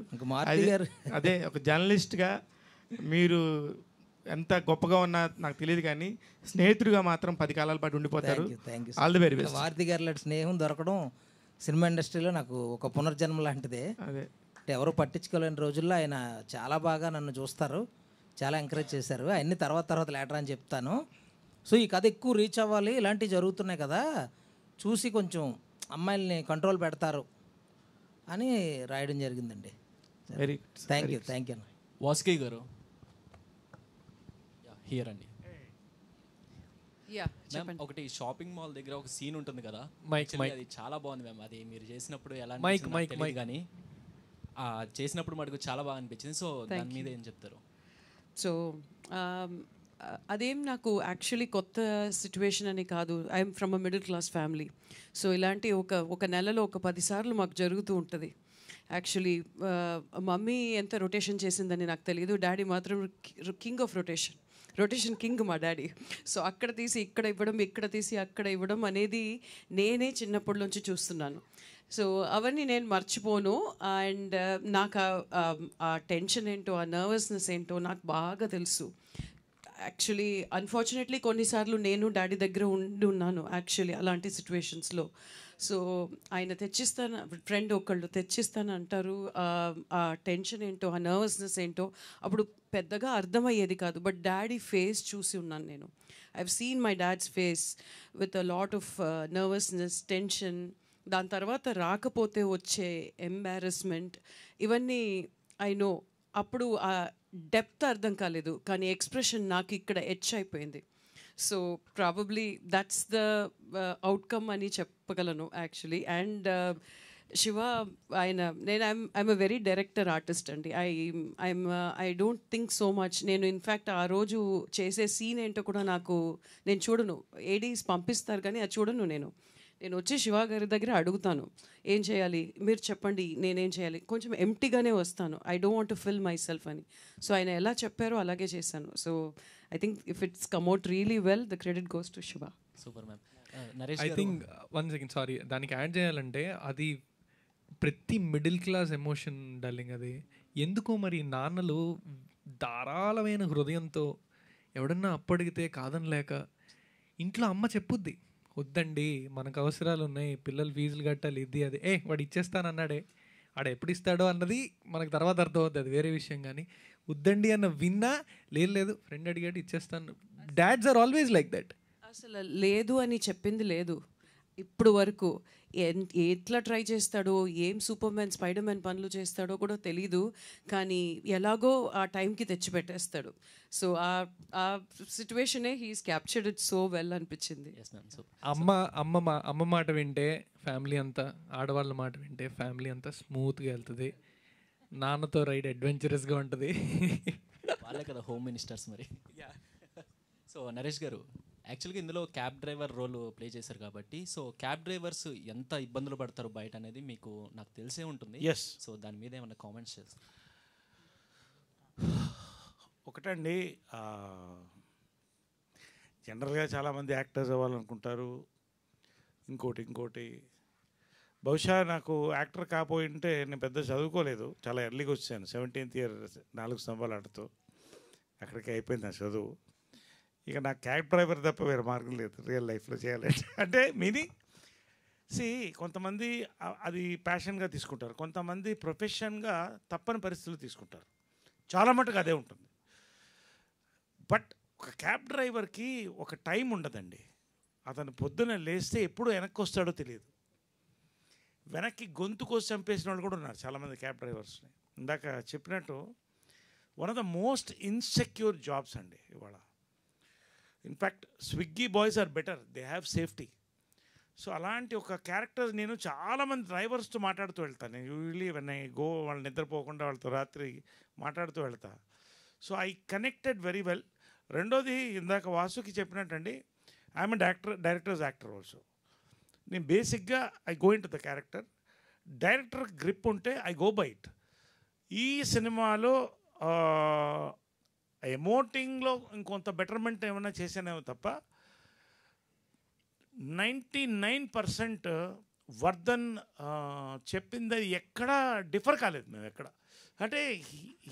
అదే ఒక జర్నలిస్ట్గా మీరు ఎంత గొప్పగా ఉన్నా నాకు తెలియదు, కానీ స్నేహితుడిగా మాత్రం 10 కాలాల పాటు ఉండిపోతారు. All the very best. Maruthi గారి లాంటి స్నేహం దొరకడం సినిమా ఇండస్ట్రీలో నాకు ఒక పునర్జన్మ లాంటిదే. అదే అంటే ఎవరు పట్టించుకోలేని రోజుల్లో ఆయన చాలా బాగా నన్ను చూస్తారు, చాలా ఎంకరేజ్ చేశారు. అవన్నీ తర్వాత లేటర్ అని చెప్తాను. సో ఈ కథ ఎక్కువ రీచ్ అవ్వాలి, ఇలాంటివి జరుగుతున్నాయి కదా, చూసి కొంచెం అమ్మాయిల్ని కంట్రోల్ పెడతారు అని రాయడం జరిగిందండి. వెరీ థ్యాంక్ యూ అన్న. వాసుకి గారు హియర్ అండి. ఒకటి షాపింగ్ మాల్ దగ్గర ఒక సీన్ ఉంటుంది కదా, అది చాలా బాగుంది మ్యామ్. అది మీరు చేసినప్పుడు ఎలా కానీ చేసినప్పుడు మటుకు చాలా బాగా అనిపించింది. సో దాని మీద ఏం చెప్తారు? సో అదేం నాకు యాక్చువల్లీ కొత్త సిచ్యువేషన్ అని కాదు. I'm from a middle class family. So ఇలాంటి ఒక నెలలో ఒక 10 సార్లు మాకు జరుగుతూ ఉంటుంది. యాక్చువల్లీ మమ్మీ ఎంత రొటేషన్ చేసిందని నాకు తెలియదు, డాడీ మాత్రం కింగ్ ఆఫ్ రొటేషన్ కింగ్ మా డాడీ. సో అక్కడ తీసి ఇక్కడ ఇవ్వడం, ఇక్కడ తీసి అక్కడ ఇవ్వడం అనేది నేనే చిన్నప్పటి నుంచి చూస్తున్నాను. సో అవన్నీ నేను మర్చిపోను. అండ్ నాకు ఆ టెన్షన్ ఏంటో, ఆ నర్వస్నెస్ ఏంటో నాకు బాగా తెలుసు. యాక్చువల్లీ అన్ఫార్చునేట్లీ కొన్నిసార్లు నేను డాడీ దగ్గర ఉన్నాను యాక్చువల్లీ అలాంటి సిచ్యువేషన్స్లో. సో ఆయన ఫ్రెండ్ ఒకళ్ళు తెచ్చిస్తాను అంటారు. ఆ టెన్షన్ ఏంటో, ఆ నర్వస్నెస్ ఏంటో అప్పుడు పెద్దగా అర్థమయ్యేది కాదు. బట్ డాడీ ఫేస్ చూసి ఉన్నాను నేను. I have seen my dad's face with a lot of nervousness, tension. దాని తర్వాత రాకపోతే వచ్చే ఎంబారస్మెంట్, ఇవన్నీ ఐ నో. అప్పుడు ఆ డెప్త్ అర్థం కాలేదు, కానీ ఎక్స్ప్రెషన్ నాకు ఇక్కడ ఎచ్ అయిపోయింది. So probably that's the outcome అని చెప్పగలను యాక్చువల్లీ. అండ్ శివ నేను I'm a very director artist అండి. I don't think so much. నేను ఇన్ఫ్యాక్ట్ ఆ రోజు చేసే సీన్ ఏంటో కూడా నేను చూడను. ఏడీస్ పంపిస్తారు కానీ అది చూడను. నేను వచ్చి శివ గారి దగ్గర అడుగుతాను, ఏం చేయాలి మీరు చెప్పండి, నేనేం చేయాలి. కొంచెం ఎంప్టీగానే వస్తాను, I don't want to fill my self అని. సో ఆయన ఎలా చెప్పారో అలాగే చేశాను. So I think if it's come out really well, the credit goes to Shiva. Super ma'am. Naresh I think 1 second sorry, దానికి యాడ్ చేయాలంటే అది ప్రతి మిడిల్ క్లాస్ ఎమోషన్ డార్లింగ్. అది ఎందుకో మరి నాన్నలు ధారాళమైన హృదయంతో ఎవడన్నా అప్పడిగితే కాదనలేక ఇంట్లో అమ్మ చెప్పుద్ది, వద్దండి మనకు అవసరాలు ఉన్నాయి, పిల్లలు ఫీజులు కట్టాలి, ఇది అది, వాడు ఇచ్చేస్తానన్నాడే, ఆడ ఎప్పుడు ఇస్తాడో అన్నది మనకు తర్వాత అర్థమవుతుంది, అది వేరే విషయం. కానీ వద్దండి అన్న విన్నా లేదు ఫ్రెండ్ అడిగాడు ఇచ్చేస్తాను. Dads are always like that. అసలు లేదు అని చెప్పింది లేదు ఇప్పుడు వరకు. ఎట్లా ట్రై చేస్తాడో, ఏం సూపర్ మ్యాన్ స్పైడర్ మ్యాన్ పనులు చేస్తాడో కూడా తెలీదు, కానీ ఎలాగో ఆ టైంకి తెచ్చిపెట్టేస్తాడు. సో ఆ సిచ్యువేషనే he's captured it so well అనిపించింది. అమ్మ మాట వింటే ఫ్యామిలీ అంతా, ఆడవాళ్ళ మాట వింటే ఫ్యామిలీ అంతా స్మూత్గా వెళ్తుంది. నాన్నతో రైడ్ అడ్వెంచరస్గా ఉంటుంది. వాళ్ళే కదా హోమ్ మినిస్టర్స్ మరి. సో నరేష్ గారు, యాక్చువల్గా ఇందులో క్యాబ్ డ్రైవర్ రోల్ ప్లే చేశారు కాబట్టి, సో క్యాబ్ డ్రైవర్స్ ఎంత ఇబ్బందులు పడతారు బయట అనేది మీకు నాకు తెలిసే ఉంటుంది. సో దాని మీద ఏమైనా కామెంట్స్ చేస్తారు? ఒకటండి, జనరల్గా చాలామంది యాక్టర్స్ అవ్వాలనుకుంటారు. ఇంకోటి బహుశా నాకు యాక్టర్ కాకపోయింటే నేను పెద్ద చదువుకోలేదు, చాలా ఎర్లీగా వచ్చాను. 17th ఇయర్ 4 స్తంభాలు ఆడుతూ అక్కడికి అయిపోయింది నా చదువు. ఇక నాకు క్యాబ్ డ్రైవర్ తప్ప వేరే మార్గం లేదు రియల్ లైఫ్లో చేయాలంటే. అంటే కొంతమంది అది ప్యాషన్గా తీసుకుంటారు, కొంతమంది ప్రొఫెషన్గా తప్పని పరిస్థితులు తీసుకుంటారు. చాలా మటుకు అదే ఉంటుంది. బట్ ఒక క్యాబ్ డ్రైవర్కి ఒక టైం ఉండదండి. అతను పొద్దున లేస్తే ఎప్పుడు వెనక్కి వస్తాడో తెలియదు. వెనక్కి గొంతు కోసి చంపేసిన వాళ్ళు కూడా ఉన్నారు చాలామంది క్యాబ్ డ్రైవర్స్ని. ఇందాక చెప్పినట్టు one of the most insecure jobs అండి ఇవాళ. In fact Swiggy boys are better, they have safety. So అలాంటి ఒక క్యారెక్టర్ నేను చాలామంది డ్రైవర్స్తో మాట్లాడుతూ వెళ్తాను. నేను యూజువలీ వెన్ ఐ గో, వాళ్ళు నిద్రపోకుండా వాళ్ళతో రాత్రి మాట్లాడుతూ వెళ్తా. So I connected very well. రెండోది ఇందాక వాసుకి చెప్పినట్టండి, ఐఎమ్ డైరెక్టర్స్ యాక్టర్ ఆల్సో. నేను బేసిక్గా I go into the character. Director grip ఉంటే ఐ గో బై ఇట్. ఈ సినిమాలో ఎమోటింగ్లో ఇంకొంత బెటర్మెంట్ ఏమైనా చేసానేమో తప్ప 99% వర్ధన్ చెప్పింది ఎక్కడా డిఫర్ కాలేదు మేము ఎక్కడ. అంటే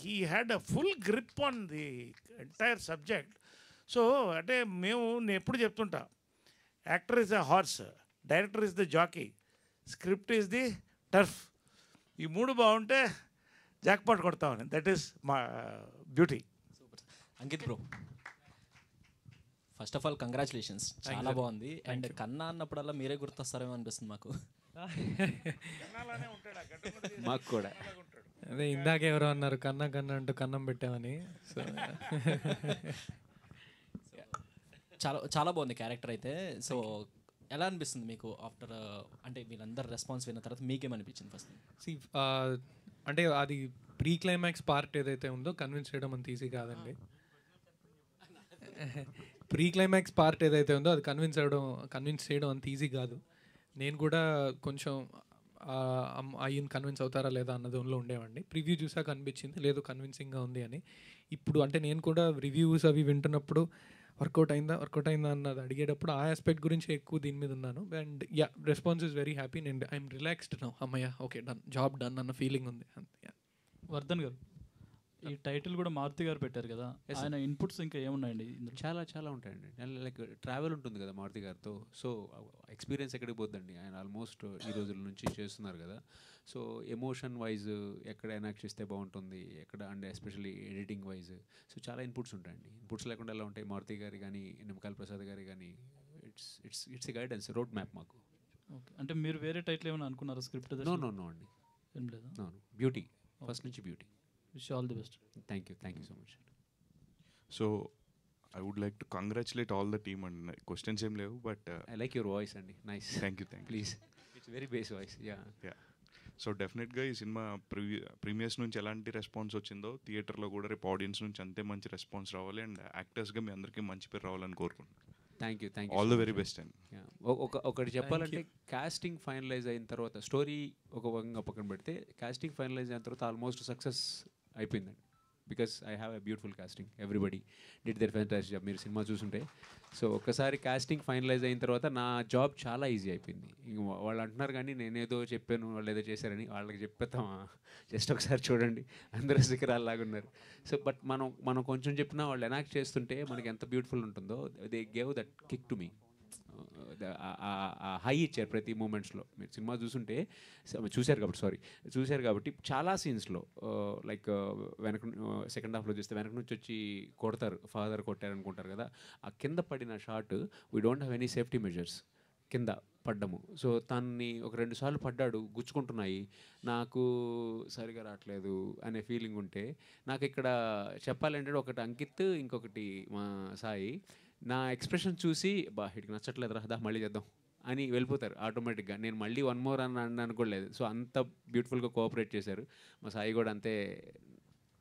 he had a full grip on the entire subject. So అంటే నేను ఎప్పుడు చెప్తుంటా, actor is a horse, director is the jockey, script is the turf. ఈ 3 బాగుంటే జాక్పాట్ కొడతామని. దట్ ఈస్ మా beauty. Ankit bro, first of all congratulations, చాలా బాగుంది. అండ్ కన్నా అన్నప్పుడల్లా మీరే గుర్తొస్తారేమో అనిపిస్తుంది మాకు. మాకు కూడా అదే ఇందాక ఎవరో అన్నారు కన్నా అంటూ కన్నం పెట్టామని. సో చాలా బాగుంది క్యారెక్టర్ అయితే. సో ఎలా అనిపిస్తుంది మీకు ఆఫ్టర్, అంటే వీళ్ళందరూ రెస్పాన్స్ విన్న తర్వాత మీకేమనిపించింది ఫస్ట్? అంటే అది ప్రీ క్లైమాక్స్ పార్ట్ ఏదైతే ఉందో కన్విన్స్ చేయడం అంత ఈజీ కాదండి. ప్రీ క్లైమాక్స్ పార్ట్ ఏదైతే ఉందో అది కన్విన్స్ చేయడం అంత ఈజీ కాదు. నేను కూడా కొంచెం అయ్యని కన్విన్స్ అవుతారా లేదా అన్న దానిలో ఉండేవాడిని. ప్రివ్యూ చూసాక అనిపించింది లేదు కన్విన్సింగ్గా ఉంది అని. ఇప్పుడు అంటే నేను కూడా రివ్యూస్ అవి వింటున్నప్పుడు వర్కౌట్ అయిందా అన్నది అడిగేటప్పుడు ఆ ఆస్పెక్ట్ గురించి ఎక్కువ దీని మీద ఉన్నాను. And yeah, response is very happy. నేను ఐఎమ్ రిలాక్స్డ్ నౌ. అమ్మయ్య ఓకే డన్, జాబ్ డన్ అన్న ఫీలింగ్ ఉంది. వర్ధన్ గారు, ఈ టైటిల్ కూడా మారుతి గారు పెట్టారు కదా, ఆయన ఇన్పుట్స్ ఇంకా ఏమున్నాయండి ఇందులో? చాలా ఉంటాయండి. లైక్ ట్రావెల్ ఉంటుంది కదా మారుతి గారితో. సో ఎక్స్పీరియన్స్ ఎక్కడికి పోద్దండి, ఆయన ఆల్మోస్ట్ ఈ రోజుల నుంచి చేస్తున్నారు కదా. సో ఎమోషన్ వైజ్ ఎక్కడ ఎనాక్ట్ చేస్తే బాగుంటుంది, ఎక్కడ and especially editing wise. So చాలా ఇన్పుట్స్ ఉంటాయండి. ఇన్పుట్స్ లేకుండా ఎలా ఉంటాయి? మారుతి గారి కానీ నిమ్మకాయల ప్రసాద్ గారి కానీ it's a guidance, road map మాకు. ఓకే, అంటే మీరు వేరే టైటిల్ ఏమైనా అనుకున్నారా స్క్రిప్ట్? నో అండి, ఏం లేదా? బ్యూటీ, ఫస్ట్ నుంచి beauty. Wish all the best. Thank you so much. So I would like to congratulate all the team and questions ఏం లేవు, but I like your voice అండి, nice. Thank you please, it's very base voice. Yeah. So డెఫినెట్గా ఈ cinema premieres నుంచి ఎలాంటి response వచ్చిందో థియేటర్లో కూడా రేపు ఆడియన్స్ నుంచి అంతే మంచి రెస్పాన్స్ రావాలి. అండ్ యాక్టర్స్గా మీ అందరికీ మంచి పేరు రావాలని కోరుకుంటున్నాను. Thank you all the very best అండి. ఒకటి చెప్పాలంటే, కాస్టింగ్ ఫైనలైజ్ అయిన తర్వాత, స్టోరీ ఒక వంగ పక్కన పెడితే, కాస్టింగ్ ఫైనలైజ్ అయిన తర్వాత ఆల్మోస్ట్ సక్సెస్ అయిపోయిందండి. Because I have a beautiful casting, everybody did their fantastic job. మీరు సినిమా చూసుంటే, సో ఒక్కసారి కాస్టింగ్ ఫైనలైజ్ అయిన తర్వాత నా జాబ్ చాలా ఈజీ అయిపోయింది. ఇంక వాళ్ళు అంటున్నారు కానీ నేనేదో చెప్పాను వాళ్ళు ఏదో చేశారని, వాళ్ళకి చెప్పేస్తామా? జస్ట్ ఒకసారి చూడండి, అందరూ శిఖరాల్లాగా ఉన్నారు. సో బట్ మనం కొంచెం చెప్పినా వాళ్ళు ఎనాక్ట్ చేస్తుంటే మనకి ఎంత బ్యూటిఫుల్ ఉంటుందో. They gave that kick to me. High ఇచ్చారు ప్రతి మూమెంట్స్లో. మీరు సినిమా చూశారు కాబట్టి చాలా సీన్స్లో లైక్ సెకండ్ హాఫ్లో చూస్తే వెనక నుంచి వచ్చి కొడతారు, ఫాదర్ కొట్టారనుకుంటారు కదా, ఆ కింద పడిన shot we don't have any safety measures, కింద పడ్డము. సో తన్ని ఒక 2 సార్లు పడ్డాడు, గుచ్చుకుంటున్నాయి, నాకు సరిగా రావట్లేదు అనే ఫీలింగ్ ఉంటే, నాకు ఇక్కడ చెప్పాలంటే ఒకటి అంకిత్, ఇంకొకటి మా సాయి, నా ఎక్స్ప్రెషన్ చూసి ఇటుకి నచ్చట్లేదు రా మళ్ళీ చేద్దాం అని వెళ్ళిపోతారు ఆటోమేటిక్గా. నేను మళ్ళీ 1 more అని అనుకోలేదు. సో అంత బ్యూటిఫుల్గా కోఆపరేట్ చేశారు. మా సాయి కూడా అంతే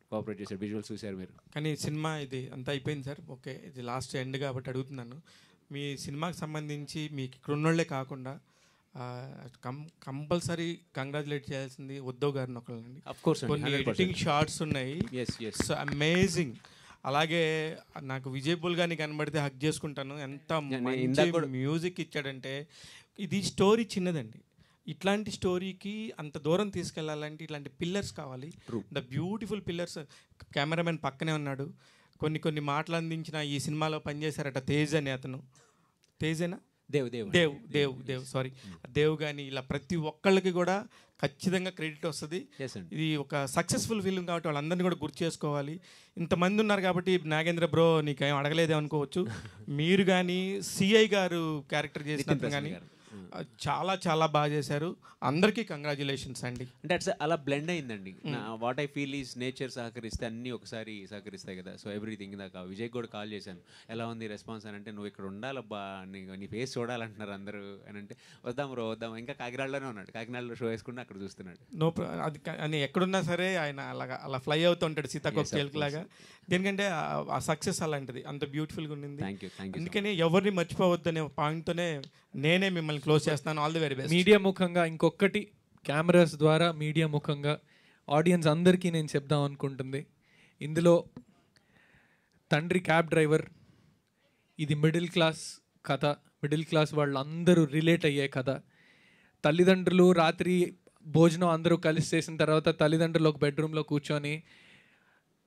కోఆపరేట్ చేశారు. విజువల్స్ చూశారు మీరు. కానీ సినిమా ఇది అంతా అయిపోయింది సార్. ఓకే, ఇది లాస్ట్ ఎండ్ కాబట్టి అడుగుతున్నాను. మీ సినిమాకి సంబంధించి మీకు ఇక్కడ ఉన్నోళ్ళే కాకుండా కంపల్సరీ కంగ్రాచులేట్ చేయాల్సింది ఉద్ధవ్ గారిని ఒకళ్ళండి. కొన్ని ఎడిటింగ్ షార్ట్స్ ఉన్నాయి, సో అమేజింగ్. అలాగే నాకు విజయ్ బుల్గాని కనబడితే హక్ చేసుకుంటాను. ఎంత మంచి మ్యూజిక్ ఇచ్చాడంటే, ఇది స్టోరీ చిన్నదండి, ఇట్లాంటి స్టోరీకి అంత దూరం తీసుకెళ్ళాలంటే ఇట్లాంటి పిల్లర్స్ కావాలి. The beautiful pillars. కెమెరామెన్ పక్కనే ఉన్నాడు. కొన్ని మాటలు అందించిన ఈ సినిమాలో పనిచేశారట తేజ్ అని అతను. తేజేనా? దేవ్ సారీ, దేవ్ కానీ ఇలా ప్రతి ఒక్కళ్ళకి కూడా ఖచ్చితంగా క్రెడిట్ వస్తుంది. ఇది ఒక సక్సెస్ఫుల్ ఫిల్మ్ కాబట్టి వాళ్ళందరినీ కూడా గుర్తు చేసుకోవాలి. ఇంతమంది ఉన్నారు కాబట్టి నాగేంద్ర బ్రో నీకేం అడగలేదే అనుకోవచ్చు. మీరు కానీ సిఐ గారు క్యారెక్టర్ చేసినట్టు కానీ చాలా చాలా బాగా చేశారు. అందరికీ కంగ్రాచులేషన్స్ అండి. అంటే అట్స్ అలా బ్లెండ్ అయిందండి. What I feel is nature సహకరిస్తే అన్నీ ఒకసారి సహకరిస్తాయి కదా. So everything. దాకా విజయ్ కూడా కాల్ చేశాను, ఎలా ఉంది రెస్పాన్స్ అని. అంటే నువ్వు ఇక్కడ ఉండాలబ్బా, నీ ఫేస్ చూడాలంటున్నారు అందరూ అని. అంటే వద్దాం బ్రో వద్దాం. ఇంకా కాకినాడలోనే ఉన్నాడు, కాకినాడలో షో వేసుకుంటే అక్కడ చూస్తున్నాడు. అది అని ఎక్కడున్నా సరే ఆయన అలా ఫ్లై అవుతూ ఉంటాడు సీతాకోక లాగా. ఎందుకంటే ఆ సక్సెస్ అలాంటిది, అంత బ్యూటిఫుల్గా ఉండింది. అందుకని ఎవరిని మర్చిపోవద్దనే పాయింట్తోనే నేనే మిమ్మల్ని క్లోజ్ చేస్తాను. All the very best. Media ముఖంగా ఇంకొకటి, కెమెరాస్ ద్వారా మీడియా ముఖంగా ఆడియన్స్ అందరికీ నేను చెప్దాం అనుకుంటుంది, ఇందులో తండ్రి క్యాబ్ డ్రైవర్, ఇది మిడిల్ క్లాస్ కథ. మిడిల్ క్లాస్ వాళ్ళందరూ రిలేట్ అయ్యే కథ. తల్లిదండ్రులు రాత్రి భోజనం అందరూ కలిసి చేసిన తర్వాత తల్లిదండ్రులు ఒక బెడ్రూమ్లో కూర్చొని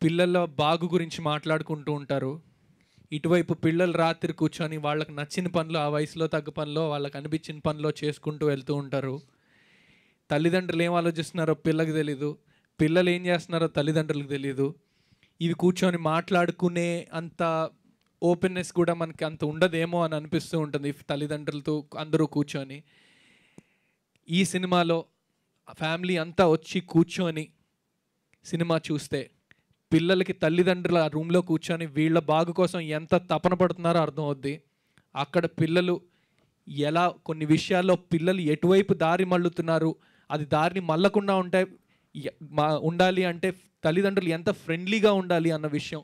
పిల్లల బాగు గురించి మాట్లాడుకుంటూ ఉంటారు. ఇటువైపు పిల్లలు రాత్రి కూర్చొని వాళ్ళకి నచ్చిన పనులు, ఆ వయసులో తగ్గ పనులు, వాళ్ళకి అనిపించిన పనులు చేసుకుంటూ వెళ్తూ ఉంటారు. తల్లిదండ్రులు ఏం ఆలోచిస్తున్నారో పిల్లకి తెలీదు, పిల్లలు ఏం చేస్తున్నారో తల్లిదండ్రులకు తెలీదు. ఇవి కూర్చొని మాట్లాడుకునే అంత ఓపెన్నెస్ కూడా మనకి అంత ఉండదేమో అని అనిపిస్తూ ఉంటుంది తల్లిదండ్రులతో అందరూ కూర్చొని. ఈ సినిమాలో ఫ్యామిలీ అంతా వచ్చి కూర్చొని సినిమా చూస్తే పిల్లలకి తల్లిదండ్రుల ఆ రూమ్లో కూర్చొని వీళ్ళ బాగు కోసం ఎంత తపన పడుతున్నారో అర్థం అవుద్ది. అక్కడ పిల్లలు ఎలా కొన్ని విషయాల్లో పిల్లలు ఎటువైపు దారి మళ్ళుతున్నారు, అది దారిని మళ్ళకుండా ఉండాలి అంటే తల్లిదండ్రులు ఎంత ఫ్రెండ్లీగా ఉండాలి అన్న విషయం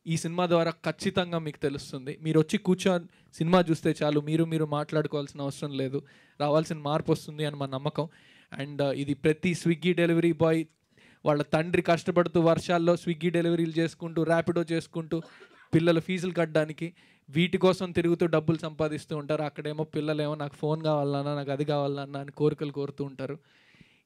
ఈ సినిమా ద్వారా ఖచ్చితంగా మీకు తెలుస్తుంది. మీరు వచ్చి కూర్చొని సినిమా చూస్తే చాలు, మీరు మాట్లాడుకోవాల్సిన అవసరం లేదు, రావాల్సిన మార్పు వస్తుంది అని మా నమ్మకం. అండ్ ఇది ప్రతి స్విగ్గీ డెలివరీ బాయ్ వాళ్ళ తండ్రి కష్టపడుతూ వర్షాల్లో స్విగ్గీ డెలివరీలు చేసుకుంటూ ర్యాపిడో చేసుకుంటూ పిల్లల ఫీజులు కట్టడానికి వీటి కోసం తిరుగుతూ డబ్బులు సంపాదిస్తూ ఉంటారు. అక్కడేమో పిల్లలేమో నాకు ఫోన్ కావాలన్నా, నాకు అది కావాలన్నా అని కోరికలు కోరుతూ ఉంటారు.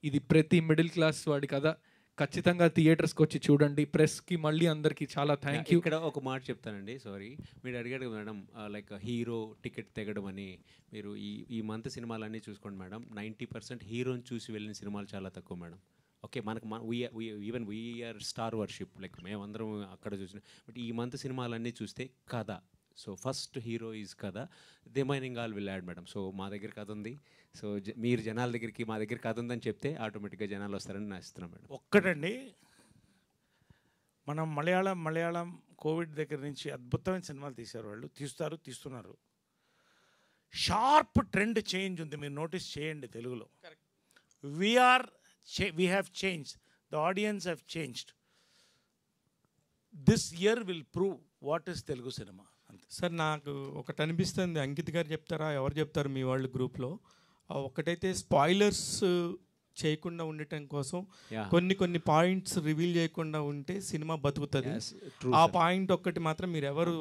ఇది ప్రతి మిడిల్ క్లాస్ వాడి కదా. ఖచ్చితంగా థియేటర్స్కి వచ్చి చూడండి. ప్రెస్కి మళ్ళీ అందరికీ చాలా థ్యాంక్ యూ. ఇక్కడ ఒక మాట చెప్తానండి, సారీ. మీరు అడిగాడు మేడం లైక్ హీరో టికెట్ తెగడం అని. మీరు ఈ మంత్ సినిమాలన్నీ చూసుకోండి మేడం, 90% హీరోని చూసి వెళ్ళిన సినిమాలు చాలా తక్కువ మేడం. ఓకే, మనకు even we're star worship, like మేమందరం అక్కడ చూసిన. బట్ ఈ మంత్ సినిమాలన్నీ చూస్తే కథ. సో ఫస్ట్ హీరో ఈజ్ కథ, remaining all will add madam. So మా దగ్గర కథ ఉంది. సో మీరు జనాల దగ్గరికి మా దగ్గర కథ ఉందని చెప్తే ఆటోమేటిక్గా జనాలు వస్తారని నేను ఆశిస్తున్నాం మేడం. ఒక్కటండి, మనం మలయాళం కోవిడ్ దగ్గర నుంచి అద్భుతమైన సినిమాలు తీశారు వాళ్ళు, తీస్తున్నారు. షార్ప్ ట్రెండ్ చేంజ్ ఉంది, మీరు నోటీస్ చేయండి. తెలుగులో we have changed, the audience have changed. This year will prove what is Telugu cinema. Sir నాకు ఒకటి అనిపిస్తుంది, అంకిత్ గారు చెప్తారా ఎవరు చెప్తారు మీ వాళ్ళు గ్రూప్లో, ఒకటైతే స్పాయిలర్స్ చేయకుండా ఉండటం కోసం కొన్ని పాయింట్స్ రివీల్ చేయకుండా ఉంటే సినిమా బతుకుతుంది. ఆ పాయింట్ ఒక్కటి మాత్రం మీరు ఎవరు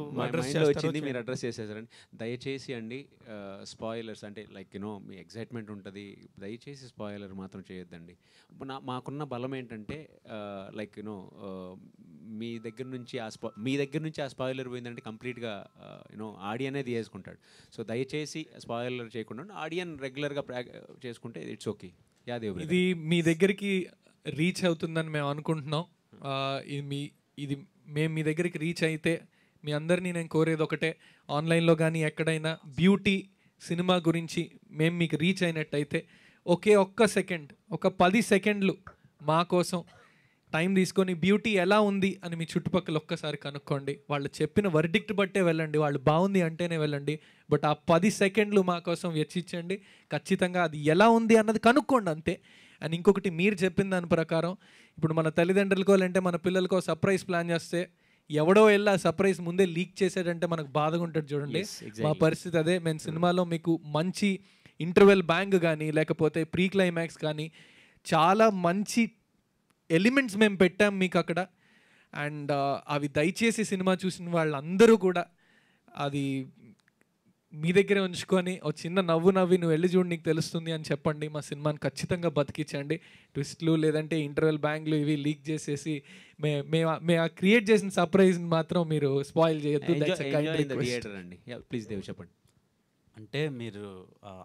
మీరు అడ్రస్ చేసేసారండి. దయచేసి అండి స్పాయిలర్స్ అంటే లైక్ మీ ఎగ్జైట్మెంట్ ఉంటుంది, దయచేసి స్పాయిలర్ మాత్రం చేయొద్దండి. మాకున్న బలం ఏంటంటే లైక్ మీ దగ్గర నుంచి ఆ స్పాయిలర్ పోయిందంటే కంప్లీట్గా ఆడియన్ అనేది వేసుకుంటాడు. సో దయచేసి స్పాయిలర్ చేయకుండా ఆడియన్ రెగ్యులర్గా చేసుకుంటే ఇట్స్ ఓకే. ఇది మీ దగ్గరికి రీచ్ అవుతుందని మేము అనుకుంటున్నాం. ఇది మేము మీ దగ్గరికి రీచ్ అయితే మీ అందరినీ నేను కోరేది ఒకటే, ఆన్లైన్లో కానీ ఎక్కడైనా బ్యూటీ సినిమా గురించి మేము మీకు రీచ్ అయినట్టయితే ఒక్క సెకండ్, ఒక 10 సెకండ్లు మా కోసం టైం తీసుకొని బ్యూటీ ఎలా ఉంది అని మీ చుట్టుపక్కల ఒక్కసారి కనుక్కోండి. వాళ్ళు చెప్పిన వర్డిక్ట్ బట్టే వెళ్ళండి, వాళ్ళు బాగుంది అంటేనే వెళ్ళండి. బట్ ఆ 10 సెకండ్లు మా కోసం వెచ్చించండి. ఖచ్చితంగా అది ఎలా ఉంది అన్నది కనుక్కోండి అంతే. అండ్ ఇంకొకటి, మీరు చెప్పిన దాని ప్రకారం ఇప్పుడు మన తల్లిదండ్రులకో లేదంటే మన పిల్లలకో సర్ప్రైజ్ ప్లాన్ చేస్తే ఎవడో వెళ్ళి ఆ సర్ప్రైజ్ ముందే లీక్ చేసాడంటే మనకు బాధగా ఉంటుంది చూడండి. మా పరిస్థితి అదే. మేము సినిమాలో మీకు మంచి ఇంటర్వెల్ బ్యాంగ్ కానీ లేకపోతే ప్రీ క్లైమాక్స్ కానీ చాలా మంచి ఎలిమెంట్స్ మేము పెట్టాం మీకు అక్కడ. అండ్ అవి దయచేసి సినిమా చూసిన వాళ్ళందరూ కూడా అది మీ దగ్గరే ఉంచుకొని ఒక చిన్న నవ్వు నవ్వి నువ్వు వెళ్ళి చూడు నీకు తెలుస్తుంది అని చెప్పండి. మా సినిమాని ఖచ్చితంగా బతికించండి. ట్విస్ట్లు లేదంటే ఇంటర్వెల్ బ్యాంగ్లు ఇవి లీక్ చేసేసి మే క్రియేట్ చేసిన సర్ప్రైజ్ని మాత్రం మీరు స్పాయిల్ చేయొద్దు. ప్లీజ్ దేవ్ చెప్పండి. అంటే మీరు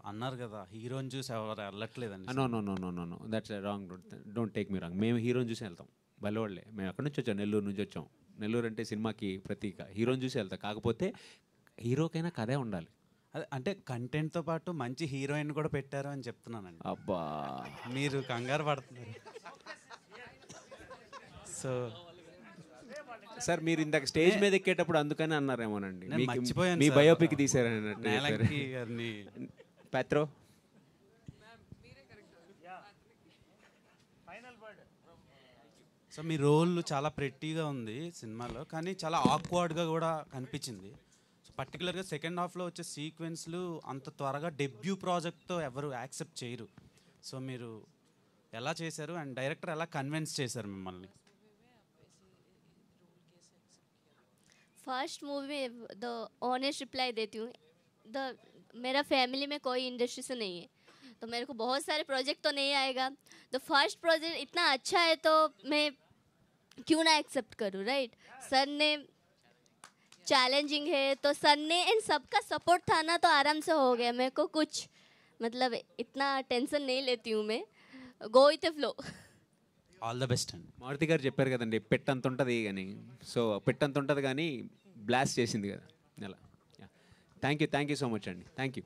అన్నారు కదా హీరోని చూసి ఎవరు వెళ్ళట్లేదండి. No no no no no no that's wrong. Don't take me wrong. మేము హీరోని చూసి వెళ్తాం. బలవాళ్ళే. మేము ఎక్కడి నుంచి వచ్చాం? నెల్లూరు నుంచి వచ్చాం. నెల్లూరు అంటే సినిమాకి ప్రతీక. హీరోని చూసి వెళ్తాం. కాకపోతే హీరోకైనా కథే ఉండాలి. అదే అంటే కంటెంట్తో పాటు మంచి హీరోయిన్ కూడా పెట్టారు అని చెప్తున్నానండి. అబ్బా మీరు కంగారు పడుతున్నారు. సో సార్ మీరు ఇందాక స్టేజ్ మీద ఎక్కేటప్పుడు అందుకని అన్నారేమోనండి. మర్చిపోయాను. మీ బయోపిక్ తీసారని పెత్రో. సో మీ రోల్ చాలా ప్రెట్టీగా ఉంది సినిమాలో, కానీ చాలా ఆక్వర్డ్గా కూడా కనిపించింది. సో పర్టికులర్గా సెకండ్ హాఫ్లో వచ్చే సీక్వెన్స్లు అంత త్వరగా డెబ్యూ ప్రాజెక్ట్తో ఎవరు యాక్సెప్ట్ చేయరు. సో మీరు ఎలా చేశారు అండ్ డైరెక్టర్ ఎలా కన్విన్స్ చేశారు మిమ్మల్ని? फर्स्ट मूवी में द ऑनेस्ट रिप्लाई देती हूँ. मेरा फैमिली में कोई इंडस्ट्री से नहीं है, तो मेरे को बहुत सारे प्रोजेक्ट तो नहीं आएगा. तो फर्स्ट प्रोजेक्ट इतना अच्छा है तो मैं क्यों ना एक्सेप्ट करूँ, राइट? सर ने चैलेंजिंग है तो सर ने एंड सबका सपोर्ट था ना, तो आराम से हो गया. मेरे को कुछ मतलब इतना टेंशन नहीं लेती हूँ मैं. Go with the flow. All the best అండి. మారుతి గారు చెప్పారు కదండి పెట్టంత ఉంటుంది కానీ. సో పెట్టంత ఉంటుంది కానీ బ్లాస్ట్ చేసింది కదా అలా. థ్యాంక్ యూ సో మచ్ అండి. Thank you.